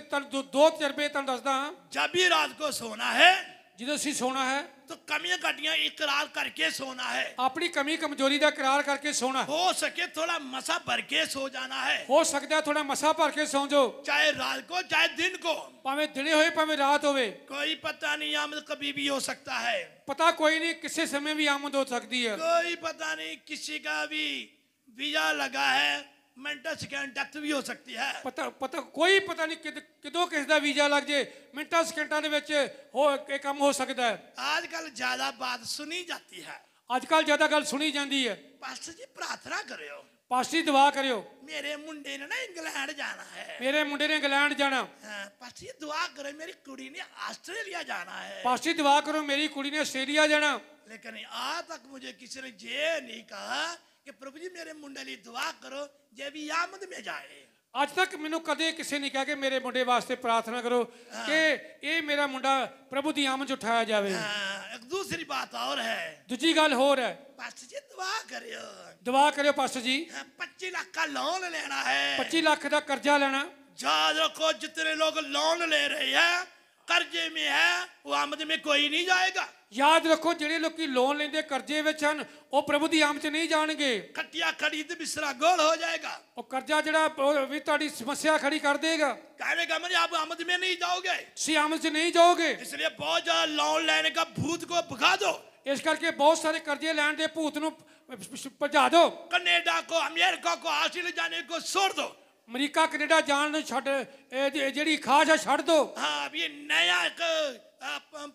दो तजर्बे तुहानू दसदा हां। जब भी रात को सोना है ਜਦੋਂ ਅਸੀਂ ਸੋਣਾ ਹੈ तो कमियां घटियां इकरार करके सोना है। ਆਪਣੀ ਕਮੀ ਕਮਜ਼ੋਰੀ ਦਾ ਇਕਰਾਰ ਕਰਕੇ ਸੋਣਾ ਹੈ। हो सके थोड़ा मसा भर के सो जाना है। ਹੋ ਸਕਦਾ ਥੋੜਾ ਮਸਾ ਭਰ ਕੇ ਸੌਂ ਜਾਓ, चाहे रात को चाहे दिन को। ਭਾਵੇਂ ਦਿਨੇ ਹੋਏ ਭਾਵੇਂ ਰਾਤ ਹੋਵੇ, कोई पता नहीं आमद कभी भी हो सकता है। ਪਤਾ ਕੋਈ ਨਹੀਂ ਕਿਸੇ ਸਮੇਂ ਵੀ ਆਮਦ ਹੋ ਸਕਦੀ ਹੈ। कोई पता नहीं किसी का भी वीजा लगा है, मिनट सेकंड डेथ भी हो सकती है। ਪਤਾ ਕੋਈ ਪਤਾ ਨਹੀਂ ਕਿਦੋਂ ਕਿਸ ਦਾ ਵੀਜ਼ਾ ਲੱਗ ਜੇ, ਮਿੰਟਾਂ ਸਕਿੰਟਾਂ ਦੇ ਵਿੱਚ ਇਹ ਕੰਮ ਹੋ ਸਕਦਾ ਹੈ। आजकल ज्यादा बात सुनी जाती है। ਅੱਜ ਕੱਲ ਜ਼ਿਆਦਾ ਗੱਲ ਸੁਣੀ ਜਾਂਦੀ ਹੈ। पास्टर जी प्रार्थना करो, ਪਾਸਟਰ ਦੁਆ ਕਰਿਓ, मेरे मुंडे ने ना इंग्लैंड जाना है। ਮੇਰੇ ਮੁੰਡੇ ਨੇ ਇੰਗਲੈਂਡ ਜਾਣਾ। हाँ, पास्टर जी दुआ करो, मेरी कुड़ी ने ऑस्ट्रेलिया जाना है। ਪਾਸਟਰ ਦੁਆ ਕਰੋ ਮੇਰੀ ਕੁੜੀ ਨੇ ਆਸਟ੍ਰੇਲੀਆ ਜਾਣਾ। लेकिन आज तक मुझे किसी ने ये नहीं कहा कि प्रभु जी मेरे मुंडे लिए दुआ करो जे भी आमद में जाए। ਅੱਜ ਤੱਕ ਮੈਨੂੰ ਕਦੇ ਕਿਸੇ ਨੇ ਕਿਹਾ ਕਿ ਮੇਰੇ ਮੁੰਡੇ ਵਾਸਤੇ ਪ੍ਰਾਰਥਨਾ ਕਰੋ ਕਿ ਇਹ ਮੇਰਾ ਮੁੰਡਾ ਪ੍ਰਭੂ ਦੀ ਆਮਦ 'ਚ ਉਠਾਇਆ ਜਾਵੇ। हाँ, एक दूसरी बात और है, ਦੂਜੀ ਗੱਲ ਹੋਰ ਹੈ, पास्टर जी दुआ करियो। ਦੁਆ ਕਰਿਓ ਪਾਸਟਰ ਜੀ। हाँ, 25 लाख का लोन लेना है। 25 ਲੱਖ ਦਾ ਕਰਜ਼ਾ ਲੈਣਾ। याद रखो जितने लोग लोन ले रहे हैं कर्जे में है, वो आमद में कोई नहीं जाएगा। ਯਾਦ ਰੱਖੋ ਜਿਹੜੇ ਲੋਕੀ ਲੋਨ ਲੈਂਦੇ ਕਰਜ਼ੇ ਵਿੱਚ ਹਨ ਉਹ ਪ੍ਰਭੂ ਦੀ ਆਮਦ 'ਚ ਨਹੀਂ ਜਾਣਗੇ। खटिया खरीद बिस्तरा गोल हो जाएगा। ਉਹ ਕਰਜ਼ਾ ਜਿਹੜਾ ਉਹ ਵੀ ਤੁਹਾਡੀ ਸਮੱਸਿਆ खड़ी कर देगा। कहने का मतलब आप आमद में नहीं जाओगे। ਤੁਸੀਂ ਆਮਦ 'ਚ नहीं जाओगे। इसलिए बहुत ज्यादा लोन लेने का भूत को भगा दो। ਇਸ ਕਰਕੇ ਬਹੁਤ ਸਾਰੇ ਕਰਜ਼ੇ ਲੈਣ ਦੇ ਭੂਤ ਨੂੰ ਭਜਾ ਦਿਓ। कनाडा को, अमेरिका को, ऑस्ट्रेलिया जाने को छोड़ दो। ਅਮਰੀਕਾ ਕੈਨੇਡਾ ਜਾਣ ਨੂੰ ਛੱਡ, ਇਹ ਜਿਹੜੀ ਖਾਜ ਹੈ ਛੱਡ ਦਿਓ। हाँ, अब ये नया एक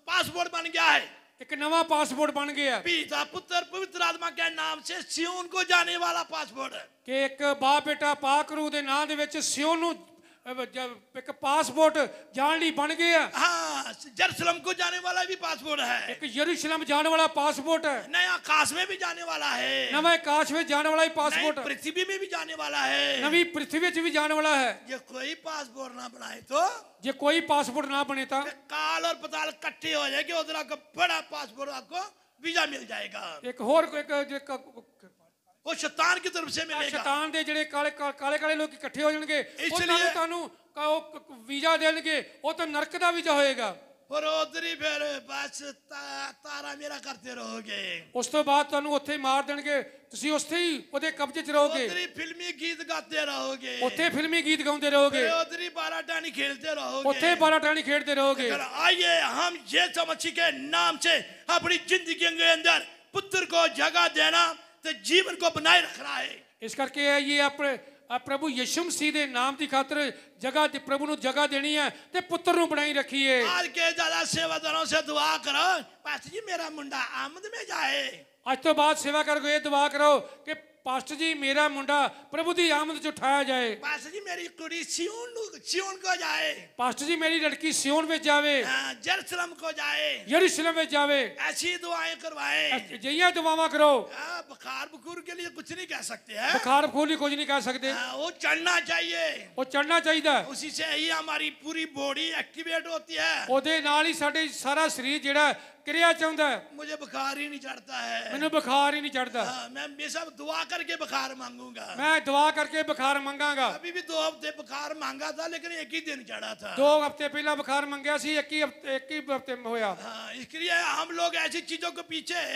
पासपोर्ट बन गया है। ਇੱਕ ਨਵਾਂ ਪਾਸਪੋਰਟ ਬਣ ਗਿਆ पिता पुत्र पवित्र आत्मा के नाम से सियोन को जाने वाला पासपोर्ट है। ਕਿ ਇੱਕ ਬਾਪ ਬੇਟਾ ਪਾਕ ਰੂਹ ਦੇ ਨਾਂ ਦੇ ਵਿੱਚ ਸਿਯੋਨ ਨੂੰ ਇੱਕ ਪਾਸਪੋਰਟ ਜਾਣ ਲਈ ਬਣ ਗਿਆ। हाँ, जेरूशलम को जाने वाला भी पासपोर्ट है। ਇੱਕ ਯਰੂਸ਼ਲਮ ਜਾਣ ਵਾਲਾ ਪਾਸਪੋर्ट ਹੈ। नया आकाश में भी जाने वाला है। ਨਵੇਂ ਆਕਾਸ਼ ਵਿੱਚ ਜਾਣ ਵਾਲਾ ਹੀ नई ਪਾਸਪੋर्ਟ ਹੈ। पृथ्वी में भी जाने वाला है। ਨਵੀਂ ਪ੍ਰਿਥਵੀ ਵਿੱਚ ਵੀ ਜਾਣ ਵਾਲਾ ਹੈ। ये कोई पासपोर्ट ना बनाए तो ਜੇ ਕੋਈ ਪਾਸਪੋर्ट ਨਾ ਬਣੇ ਤਾਂ काल और पताल इकट्ठे हो जाएंगे, उधर आपको बड़ा पासपोर्ट आपको वीजा मिल जाएगा। ਇੱਕ ਹੋਰ वो शैतान की तरफ से मिलेगा। ਸ਼ੈਤਾਨ ਦੇ ਜਿਹੜੇ ਕਾਲੇ ਲੋਕ ਇਕੱਠੇ ਹੋ ਜਾਣਗੇ ਉਹ इसलिए- ਤੁਹਾਨੂੰ ਵੀਜ਼ਾ ਦੇਣਗੇ, ਉਹ ਤਾਂ ਨਰਕ ਦਾ ਵੀਜ਼ਾ ਹੋਏਗਾ। और उधर ही फिर बस तारा मेरा करते रहोगे। ਉਸ ਤੋਂ ਬਾਅਦ ਤੁਹਾਨੂੰ ਉੱਥੇ ਹੀ ਮਾਰ ਦੇਣਗੇ, ਤੁਸੀਂ ਉੱਥੇ ਹੀ ਉਹਦੇ ਕਬਜ਼ੇ 'ਚ ਰਹੋਗੇ। उधर ही फिल्मी गीत गाते रहोगे। ਉੱਥੇ ਫਿਲਮੀ ਗੀਤ ਗਾਉਂਦੇ ਰਹੋਗੇ, फिर उधर ही बाराटानी खेलते रहोगे। ਉੱਥੇ 12 ਟਾਣੀ ਖੇਡਦੇ ਰਹੋਗੇ। लेकिन आइए हम यीशु मसीह के नाम से अपनी जिंदगी के अंदर पुत्र को जगह देना तो जीवन को बनाए रखना है। ਇਸ ਕਰਕੇ ਇਹ ਆਪਣੇ ਆ ਪ੍ਰਭੂ ਯਿਸੂ ਮਸੀਹ ਦੇ ਨਾਮ ਦੀ ਖਾਤਰ ਜਗ੍ਹਾ ਤੇ ਪ੍ਰਭੂ ਨੂੰ ਜਗ੍ਹਾ ਦੇਣੀ ਹੈ ਤੇ ਪੁੱਤਰ ਨੂੰ ਬਣਾਈ ਰੱਖੀਏ। आज के ज्यादा सेवादारों से दुआ करो, पास्टर जी मेरा मुंडा आमद में जाए। ਅੱਜ ਤੋਂ ਬਾਅਦ ਸੇਵਾ ਕਰਕੇ ਇਹ ਦੁਆ ਕਰੋ ਕਿ ਪਾਸਟਰ ਜੀ ਮੇਰਾ ਮੁੰਡਾ ਪ੍ਰਭੂ ਦੀ ਆਮਦ ਚ ਉਠਾਇਆ ਜਾਏ। पास्टर जी मेरी कुड़ी सियोन को जाए, ਪਾਸਟਰ ਜੀ ਮੇਰੀ ਲੜਕੀ ਸਿਯੋਨ ਵਿੱਚ ਜਾਵੇ, जेरूसलम को जाए। यरूशलेम में जावे। ऐसी दुआएं करवाए। जइया दुआवा करो। बुखार बुखूर के लिए कुछ नहीं कह सकते हैं, बुखार बुखूर कुछ नहीं कह सकते, वो चढ़ना चाहिए, वो चढ़ना चाहिए। उसी से ही हमारी पूरी बॉडी एक्टिवेट होती है। ਉਹਦੇ ਨਾਲ ਹੀ ਸਾਡੇ ਸਾਰਾ ਸਰੀਰ ਜਿਹੜਾ क्रिया चाहता है। मुझे बुखार ही नहीं चढ़ता है, मैंने बुखार ही नहीं चढ़ता। मैं हमेशा दुआ करके बुखार मांगूंगा, मैं दुआ करके बुखार मांगांगा। अभी भी 2 हफ्ते बुखार मांगा था लेकिन एक ही दिन चढ़ा था। 2 हफ्ते पहला बुखार मांगा सी, एक ही हफ्ते में होया। इसके लिए हम लोग ऐसी चीजों के पीछे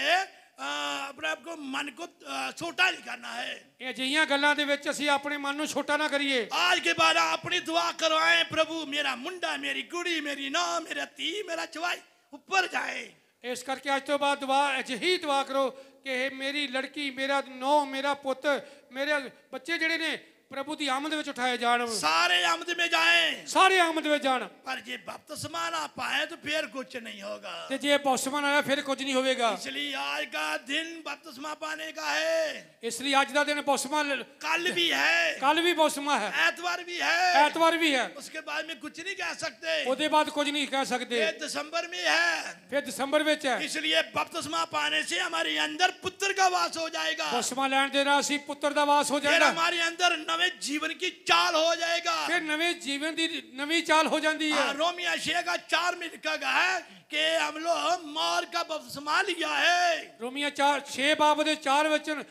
अपने आप को मन को छोटा नहीं करना है। ये जिहियां गल्लां दे विच असीं अपने मन नूं छोटा ना करिए। आज के बाद अपनी दुआ करवाएं, प्रभु मेरा मुंडा, मेरी कुड़ी, मेरी नौ, मेरा धी, मेरा चवाई ऊपर जाए। इस करके अज तो बाद दुआ अजिही दुआ करो कि मेरी लड़की, मेरा नौ, मेरा पुत, मेरे बच्चे जिहड़े ने प्रभु की आमद में उठाए जान, सारे आमद में जाएं, सारे आमद में जान। पर जे बपतिस्मा ना पाए तो फिर कुछ नहीं होगा। ते जे बपतिस्मा ना आया फिर कुछ नहीं होगा। इसलिए आज का दिन बपतिस्मा पाने का है। इसलिए आज का दिन बपतिस्मा कल भी है, कल भी बपतिस्मा है, एतवार भी है, एतवार भी है। उसके बाद में कुछ नहीं कह सकते, उसके बाद कुछ नहीं कह सकते। ये दिसंबर में है, फिर दिसंबर में है। इसलिए बपतिस्मा पाने से हमारे अंदर पुत्र का वास हो जाएगा। बपतिस्मा लेने दे रहा सी पुत्र का वास हो जाएगा। हमारे अंदर नवे जीवन की चाल हो जाएगा। फिर नवे जीवन की नवी चाल हो जाती है। रोमियो 6:4 में लिखा गया है कि हम लोग मौर का बपतिस्मा लिया है। रोमियो 6 बाब दे 4 वचन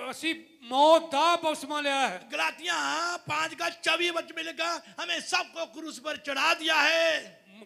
असी मौत दा बपतिस्मा लिया है। गलातियां 5:24 वचन में लिखा हमें सबको क्रूस पर चढ़ा दिया है।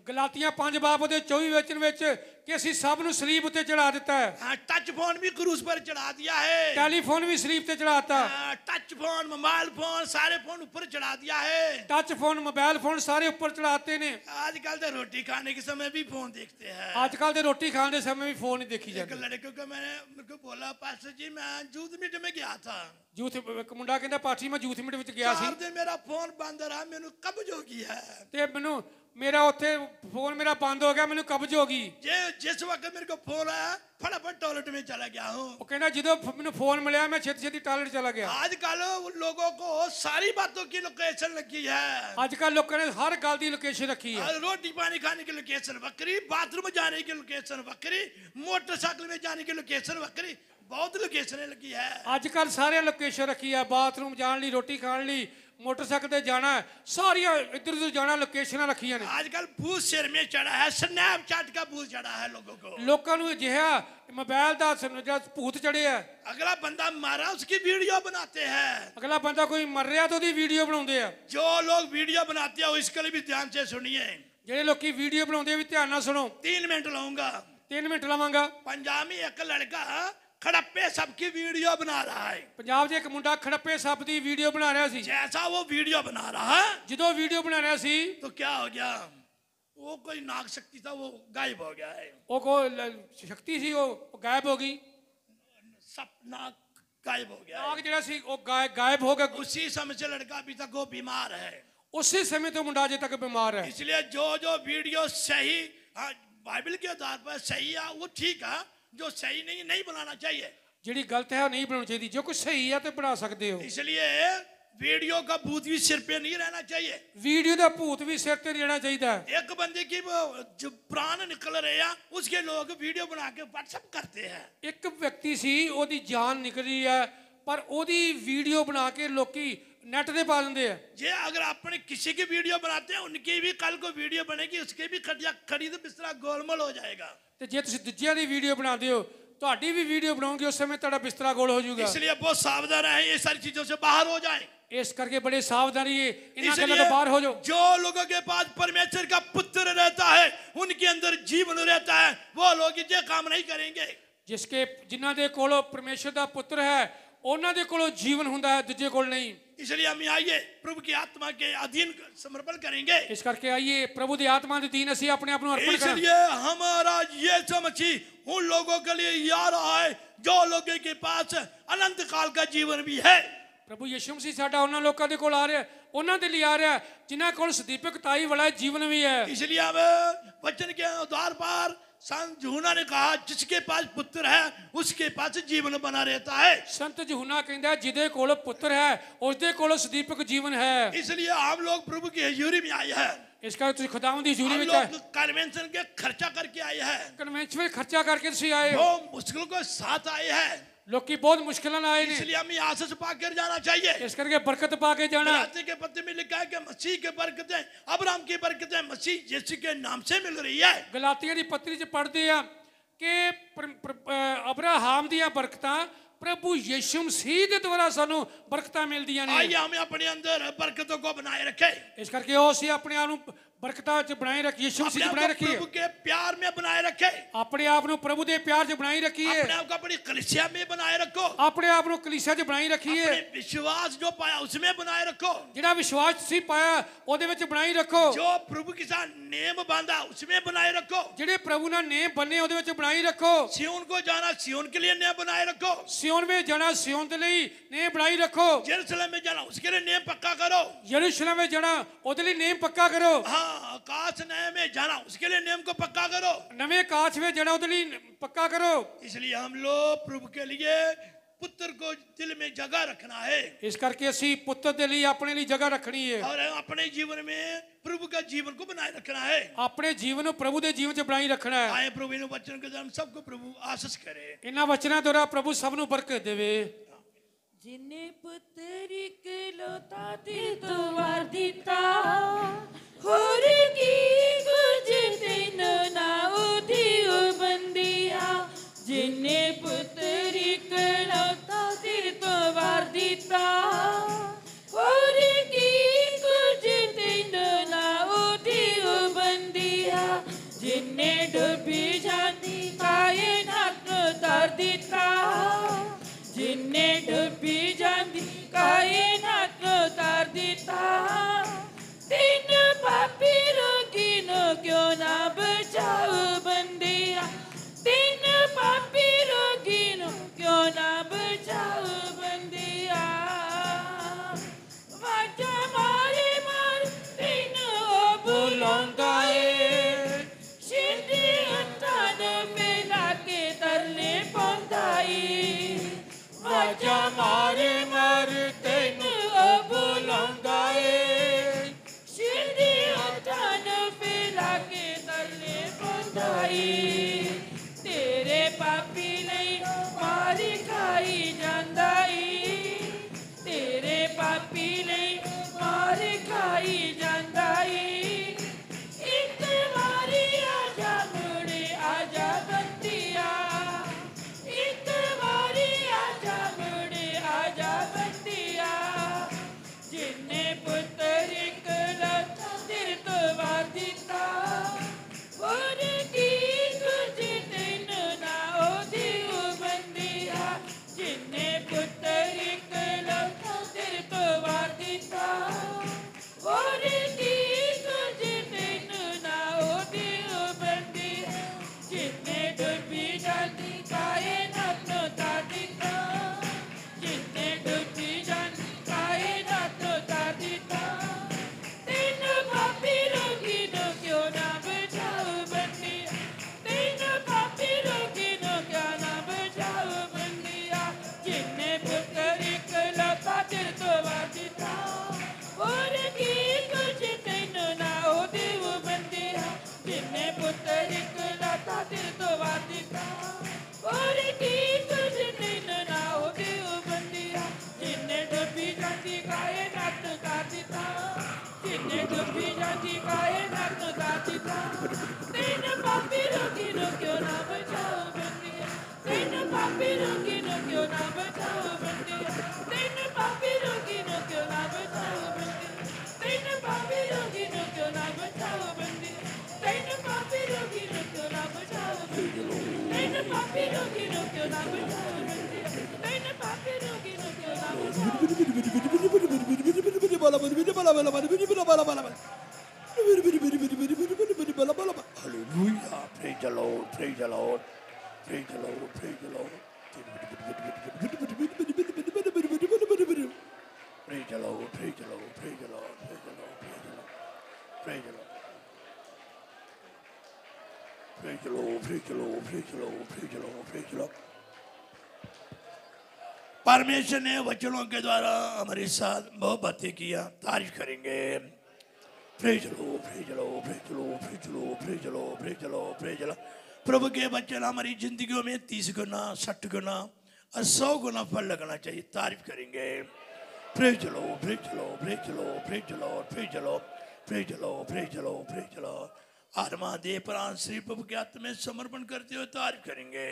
गलातियां 5 बाब दे 24 वचन विच कि असी सब नु सलीब उत्ते चढ़ा दिता है। टच फोन भी क्रूस पर चढ़ा दिया है, टेलीफोन भी सलीब ते चढ़ाता। टच फोन, मोबाइल फोन, सारे फोन ऊपर चढ़ा दिया है। टच फोन, मोबाइल फोन सारे ऊपर चढ़ाते ने। आजकल तो रोटी खाने के समय भी फोन देखते हैं। आजकल तो रोटी खाने के समय भी फोन ही देखी जाती। एक लड़के को मेरे को बोला, पास्टर जी मैं यूथ मीट में गया था। यूथ एक मुंडा कहंदा पाठी मैं यूथ मीट विच गया सी। 4 दिन मेरा फोन बंद रहा, मैनू कब्ज हो गई है। ते मैनू मेरा उत्थे फोन मेरा बंद हो गया, मैनू कब्ज हो गई। जिस वक्त मेरे को फोन आया फटाफट टॉयलेट में चला गया हूँ। वो कहना जो मैंने फोन मिला मैं छेती छेती टॉयलेट चला गया। आजकल लोगों को सारी बातों की लोकेशन लगी है। आजकल लोगों ने हर गल की लोकेशन रखी है। रोटी पानी खाने की लोकेशन वक्री, बाथरूम जाने की लोकेशन वक्री, मोटरसाइकिल में जाने की लोकेशन वक्री, बहुत लोकेशन लगी है। आजकल सारे लोकेशन रखी है, बाथरूम जाने ली, रोटी खाने ली, मोटरसाइकिल ते जाना है, सारिया इधर उधर जाना लोकेशन रखी है। आजकल भूत सिर में चढ़ा है, स्नैपचैट का भूत चढ़ा है लोगों को। लोगों को जिहा मोबाइल का भूत चढ़े है। अगला बंदा मारा उसकी वीडियो बनाते हैं, अगला बंदा कोई मर रहा तो उसकी वीडियो बनाते हैं। जो लोग वीडियो बनाते हैं इसके लिए भी ध्यान से सुनिए। जेडे लोग वीडियो बनाते भी ध्यान ना सुनो। 3 मिनट लाऊंगा, 3 मिनट लवांगा। पंजाब में एक लड़का खड़प्पे सबकी वीडियो बना रहा है। पंजाब एक मुंडा खड़प्पे सब की वीडियो बना रहा सी। जैसा वो वीडियो बना रहा है, जो वीडियो बना रहा सी तो क्या हो गया, वो कोई नाग शक्ति था वो गायब हो गया है। वो कोई शक्ति सी वो गायब हो गई, सब नाग गायब हो गया। नाग जेड़ा सी वो गायब हो गया। उसी समय से लड़का अभी तक वो बीमार है। उसी समय तो मुंडा अजे तक बीमार है। इसलिए जो वीडियो सही बाइबल के आधार पर सही है वो ठीक है, जो सही नहीं बनाना चाहिए। जिहड़ी गलत है नहीं बनानी चाहिए, जो कुछ सही है तो बना सकते हो। इसलिए वीडियो का भूत भी सिर पे नहीं रहना चाहिए, वीडियो का भूत भी सिर पे रहना चाहिए। एक बंदे की जो प्राण निकल रहे हैं उसके लोग वीडियो बना के व्हाट्सएप करते हैं। एक व्यक्ति सी ओदी जान निकली है पर ओदी वीडियो बना के लोकी नेट दे पा देंगे हैं। जे अगर अपने किसी की वीडियो बनाते हैं उनकी भी कल को वीडियो बनेगी, उसके भी खड़ी तो बिस्तरा गोलमोल हो जाएगा। तो जे तुम दूजिया की वीडियो बनाते हो ਤੁਹਾਡੀ भी वीडियो बनाओगे उस समय ਤੁਹਾਡਾ बिस्तरा गोल हो जाएगा। इसलिए बहुत सावधान रहे, ये सारी चीजों से बाहर हो जाए। इस करके बड़े सावधानी है, इन गल्लों से बाहर हो जाओ। जो लोगों के पास परमेश्वर का पुत्र रहता है उनके अंदर जीवन रहता है, वो लोग ये काम नहीं करेंगे। जिसके जिन्हां दे कोलों परमेश्वर का पुत्र है उन्हां दे कोलों जीवन हुंदा है, दूजे कोल नहीं। इसलिए हम आइए प्रभु की आत्मा के अधीन समर्पण करेंगे। इस करके आइए प्रभु की आत्मा के अधीन असी अपने आप को अर्पण करें। इसलिए हमारा यीशु मसीह उन लोगों के लिए आ रहा है जो लोगों के पास अनंत काल का जीवन भी है। ਪ੍ਰਭੂ ਯਿਸੂ ਮਸੀਹ ਸਾਡਾ ਉਹਨਾਂ ਲੋਕਾਂ ਦੇ ਕੋਲ ਆ ਰਿਹਾ, ਉਹਨਾਂ ਦੇ ਲਈ ਆ ਰਿਹਾ ਜਿਨ੍ਹਾਂ ਕੋਲ ਸਦੀਪਕਤਾਈ ਵਾਲਾ ਜੀਵਨ ਵੀ ਹੈ। इसलिए हम वचन के आधार पर संत यूहन्ना ने कहा जिसके पास पुत्र है उसके पास जीवन बना रहता है। ਸੰਤ ਯਹੂਨਾ ਕਹਿੰਦਾ ਜਿਹਦੇ ਕੋਲ ਪੁੱਤਰ ਹੈ ਉਸਦੇ ਕੋਲ ਸਦੀਪਕ ਜੀਵਨ ਹੈ। इसलिए हम लोग प्रभु की हजूरी में आए हैं, ਇਸ ਕਰਕੇ ਤੁਸੀਂ ਖੁਦਾਵੰਦ ਦੀ ਹਜ਼ੂਰੀ हम ਵਿੱਚ लोग कन्वेंशन के खर्चा करके आए हैं, ਕਨਵੈਨਸ਼ਨ ਵਿੱਚ ਖਰਚਾ ਕਰਕੇ ਤੁਸੀਂ ਆਏ ਹੋ। वो मुश्किल को साथ आए हैं। ਲੋਕੀ ਬਹੁਤ ਮੁਸ਼ਕਿਲਾਂ ਨਾਲ ਆਏ ਨੇ, इसलिए हमें आशीष पाकर जाना चाहिए। ਇਸ ਕਰਕੇ ਬਰਕਤ ਪਾ ਕੇ ਜਾਣਾ। गलाती के पत्र में लिखा है कि मसीह की बरकतें, अब्राहम की बरकतें मसीह यीशु के नाम से मिल रही है। ਗਲਾਤੀਆਂ ਦੀ ਪੱਤਰੀ 'ਚ ਪੜ੍ਹਦੇ ਆ ਕਿ ਅਬਰਾਹਾਮ ਦੀਆਂ ਬਰਕਤਾਂ ਪ੍ਰਭੂ ਯਿਸੂ ਮਸੀਹ ਦੇ ਦੁਆਰਾ ਸਾਨੂੰ ਬਰਕਤਾਂ ਮਿਲਦੀਆਂ ਨੇ। आइए हमें अपने अंदर बरकतों को बनाए रखें, ਇਸ ਕਰਕੇ ਉਹ ਅਸੀਂ ਆਪਣੇ ਆਪ ਨੂੰ ਬਰਕਤਾਂ 'ਚ ਬਣਾਏ ਰੱਖੀਏ, ਯਿਸੂ ਮਸੀਹ 'ਚ अपने ਬਣਾਏ आप को ਰੱਖੀਏ, प्रभु के प्यार में बनाए रखें, ਆਪਣੇ ਆਪ ਨੂੰ ਪ੍ਰਭੂ ਦੇ ਪਿਆਰ 'ਚ ਬਣਾਈ ਰੱਖੀਏ, अपने आप को अपनी कलीसिया में बनाए रखो, ਆਪਣੇ ਆਪ ਨੂੰ ਕਲੀਸਿਆ 'ਚ ਬਣਾਈ ਰੱਖੀਏ, अपने विश्वास जो पाया उसमें बनाए रखो, ਜਿਹੜਾ ਵਿਸ਼ਵਾਸ ਤੁਸੀਂ ਪਾਇਆ ਉਹਦੇ ਵਿੱਚ ਬਣਾਈ ਰੱਖੋ, जो प्रभु के साथ नेम बांधा उसमें बनाए रखो, ਜਿਹੜੇ ਪ੍ਰਭੂ ਨਾਲ ਨੇਮ ਬੰਨੇ ਉਹਦੇ ਵਿੱਚ ਬਣਾਈ ਰੱਖੋ, सिय्योन को जाना सिय्योन के लिए नेम बनाए रखो, ਸਿਯੋਨ ਵਿੱਚ ਜਾਣਾ ਸਿਯੋਨ ਦੇ ਲਈ ਨੇਮ ਬਣਾਈ ਰੱਖੋ, यरूशलेम में जाना उसके लिए नेम पक्का करो, ਯਰੂਸ਼ਲਮ ਵਿੱਚ ਜਾਣਾ ਉਹਦੇ ਲਈ ਨੇਮ ਪੱਕਾ ਕਰੋ, हाँ आकाश नए में जाना उसके लिए नेम को पक्का करो। ਨਵੇਂ ਕਾਚ ਵਿੱਚ ਜਾਣਾ ਉਹਦੇ ਲਈ ਪੱਕਾ ਕਰੋ। इसलिए हम लोग प्रभु के लिए पुत्र को दिल में जगह रखना है ਇਸ ਕਰਕੇ ਅਸੀਂ ਪੁੱਤਰ ਦੇ ਲਈ ਆਪਣੇ ਲਈ ਜਗ੍ਹਾ ਰੱਖਣੀ ਹੈ, और अपने जीवन में प्रभु का जीवन को बनाए रखना है। ਆਪਣੇ ਜੀਵਨ ਨੂੰ ਪ੍ਰਭੂ ਦੇ ਜੀਵਨ 'ਚ ਬਣਾਈ ਰੱਖਣਾ ਹੈ। आए प्रभु इन वचन के जन्म सबको प्रभु आशीष करे। ਇਹਨਾਂ ਵਚਨਾਂ ਦੁਆਰਾ ਪ੍ਰਭੂ ਸਭ ਨੂੰ ਬਰਕਤ ਦੇਵੇ। जिन्ने पुत्र इकलौता दे तो वार दिता होर की कुछ दिन ना उधियो बंदिया, जिन्ने पुत्र इकलौता दे तो वार दिता होर की कुछ दिन ना उधियो बंदिया, जिन्ने डूबी जाती कायनात को तार दिता, जिन्ने डूबी जाती कायनात को तार दिता, तीन पापी रोगी नो क्यों ना बचाओ बंदिया, तीन पापी रोगी नो क्यों ना बचाओ बंदिया, वाजा मारे मार तीन बुलंदा शिंदी उत्तान बेला के तरले पौंदाई, वाजा मारे मार तेन बुलंदा शिंदी उत्तान बेला के तरले पौंदाई, तेरे पापी नहीं मारी खाई जांदाई, तेरे पापी नहीं मारी खाई जांदाई, एक बारी आजा मुड़े आजा बंदिया, एक बारी आजा मुड़े आजा बंदिया, जिन्ने पुत्र इकलौता दिल तो वार दिता और की कुछ दिन ना ओधियो बंदिया, जिन्ने पुत्र इकलौता दिल तो वार दिता और की कुछ दिन ना ओधियो बंदिया, जिन्ने डूबी जाती कायनात को तार दिता, जिन्ने डूबी जाती कायनात को तार दिता, तीन पापी रोगी नो क्यों ना बचाओ बंदिया, तीन पापी रोगी नो क्यों ना बचाओ बंदिया, जिन्ने पुत्र इकलौता दिल तो वार दिता और की कुछ दिन ना ओधियो बंदिया, जिन्ने पुत्र इकलौता दिल तो वार दिता और की कुछ दिन ना ओधियो बंदिया, जिन्ने डूबी जाती कायनात तार दिता, जिन्ने डूबी जाती कायनात तार दिता, तीन पापी रोगी नो क्यों ना बचाओ बंदिया, तीन पापी रोगी नो क्यों ना बचाओ बंदिया, तीन पापी रोगी नो क्यों ना बचाओ बंदिया, तीन पापी रोगी नो क्यों ना बचाओ बंदिया, तीन पापी रोगी नो क्यों ना बचाओ बंदिया, तीन पापी रोगी नो क्यों ना बचाओ बंदिया, तीन पापी रोगी नो क्यों ना Hallelujah. Praise the Lord. Praise the Lord. Praise the Lord. Praise the Lord. परमेश्वर ने वचनों के द्वारा हमारे साथ बहुत बातें किया, तारीफ करेंगे। प्रेज लो, प्रेज लो, प्रेज लो, प्रेज लो, प्रेज लो, प्रेज लो, प्रेज लो। प्रभु के वचन हमारी जिंदगियों में 30 गुना, 60 गुना और 100 गुना फल लगना चाहिए, तारीफ करेंगे। प्रेज लो, प्रेज लो, प्रेज लो, प्रेज लो, प्रेज लो, प्रेज लो, प्रेज लो, प्रेज लो। आत्मा देह प्राण श्री प्रभु के हाथ में समर्पण करते हुए तारीफ करेंगे।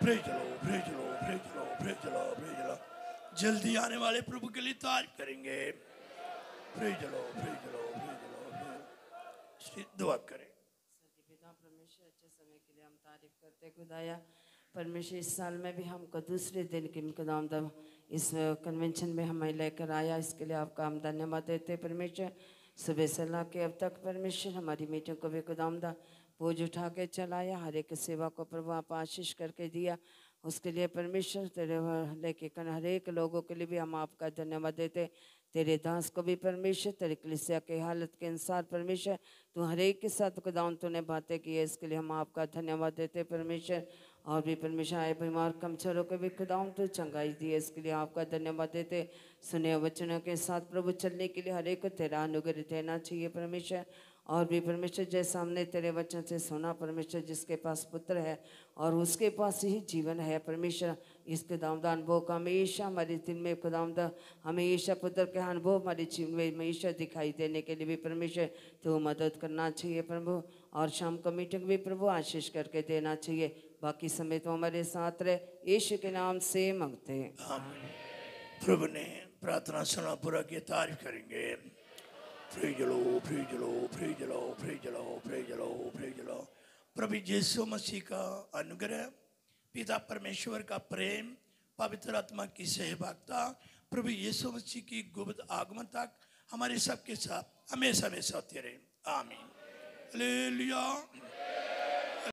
प्रेज लो, प्रेज लो, प्रेज लो, प्रेज लो, प्रेज लो। जल्दी आने वाले प्रभु के लिए तारीफ करेंगे। प्रेज लो, प्रेज लो, प्रेज लो। दुआ करें। पिता परमेश्वर, अच्छे समय के लिए हम तारीफ करते खुदाया। परमेश्वर इस साल में भी हमको दूसरे दिन की खुदावंद इस कन्वेंशन में हमें लेकर आया, इसके लिए आपका हम धन्यवाद देते परमेश्वर। सुबह से ला के अब तक परमेश्वर हमारी मीटिंग को भी खुदावंद बोझ उठा के चलाया, हर एक सेवा को प्रभु आप आशीष करके दिया, उसके लिए परमेश्वर तेरे लेके हर एक लोगों के लिए भी हम आपका धन्यवाद देते। तेरे दास को भी परमेश्वर तेरे कलीसिया के हालत के अनुसार परमेश्वर तू हर एक के साथ खुदावंद तूने बातें की है, इसके लिए हम आपका धन्यवाद देते परमेश्वर। और भी परमेश्वर आए बीमार कमजोरों को भी खुदावंद तू चंगाई दी है, इसके लिए आपका धन्यवाद देते। सुने वचनों के साथ प्रभु चलने के लिए हर एक को तेरा अनुग्रह देना चाहिए परमेश्वर। और भी परमेश्वर जैसा हमने तेरे वचन से सुना परमेश्वर, जिसके पास पुत्र है और उसके पास ही जीवन है परमेश्वर, इसके दामदा अनुभव का हमेशा हमारे दिल में खुदावंद हमेशा पुत्र के अनुभव हमारे जीवन में हमेशा दिखाई देने के लिए भी परमेश्वर तो मदद करना चाहिए प्रभु। और शाम को मीटिंग भी प्रभु आशीष करके देना चाहिए, बाकी समय तो हमारे साथ रहे, यीशु के नाम से मांगते हैं। प्रभु ने प्रार्थना सुना, पूरा की तारीफ करेंगे। प्रेज लो, प्रेज लो, प्रेज लो, प्रेज लो, प्रेज लो, प्रेज लो। प्रभु यीशु मसीह का अनुग्रह, पिता परमेश्वर का प्रेम, पवित्र आत्मा की सहभागिता, प्रभु यीशु मसीह की गुप्त आगमन तक हमारे सबके साथ हमेशा हमेशा होते रहे। आमीन। हालेलुया।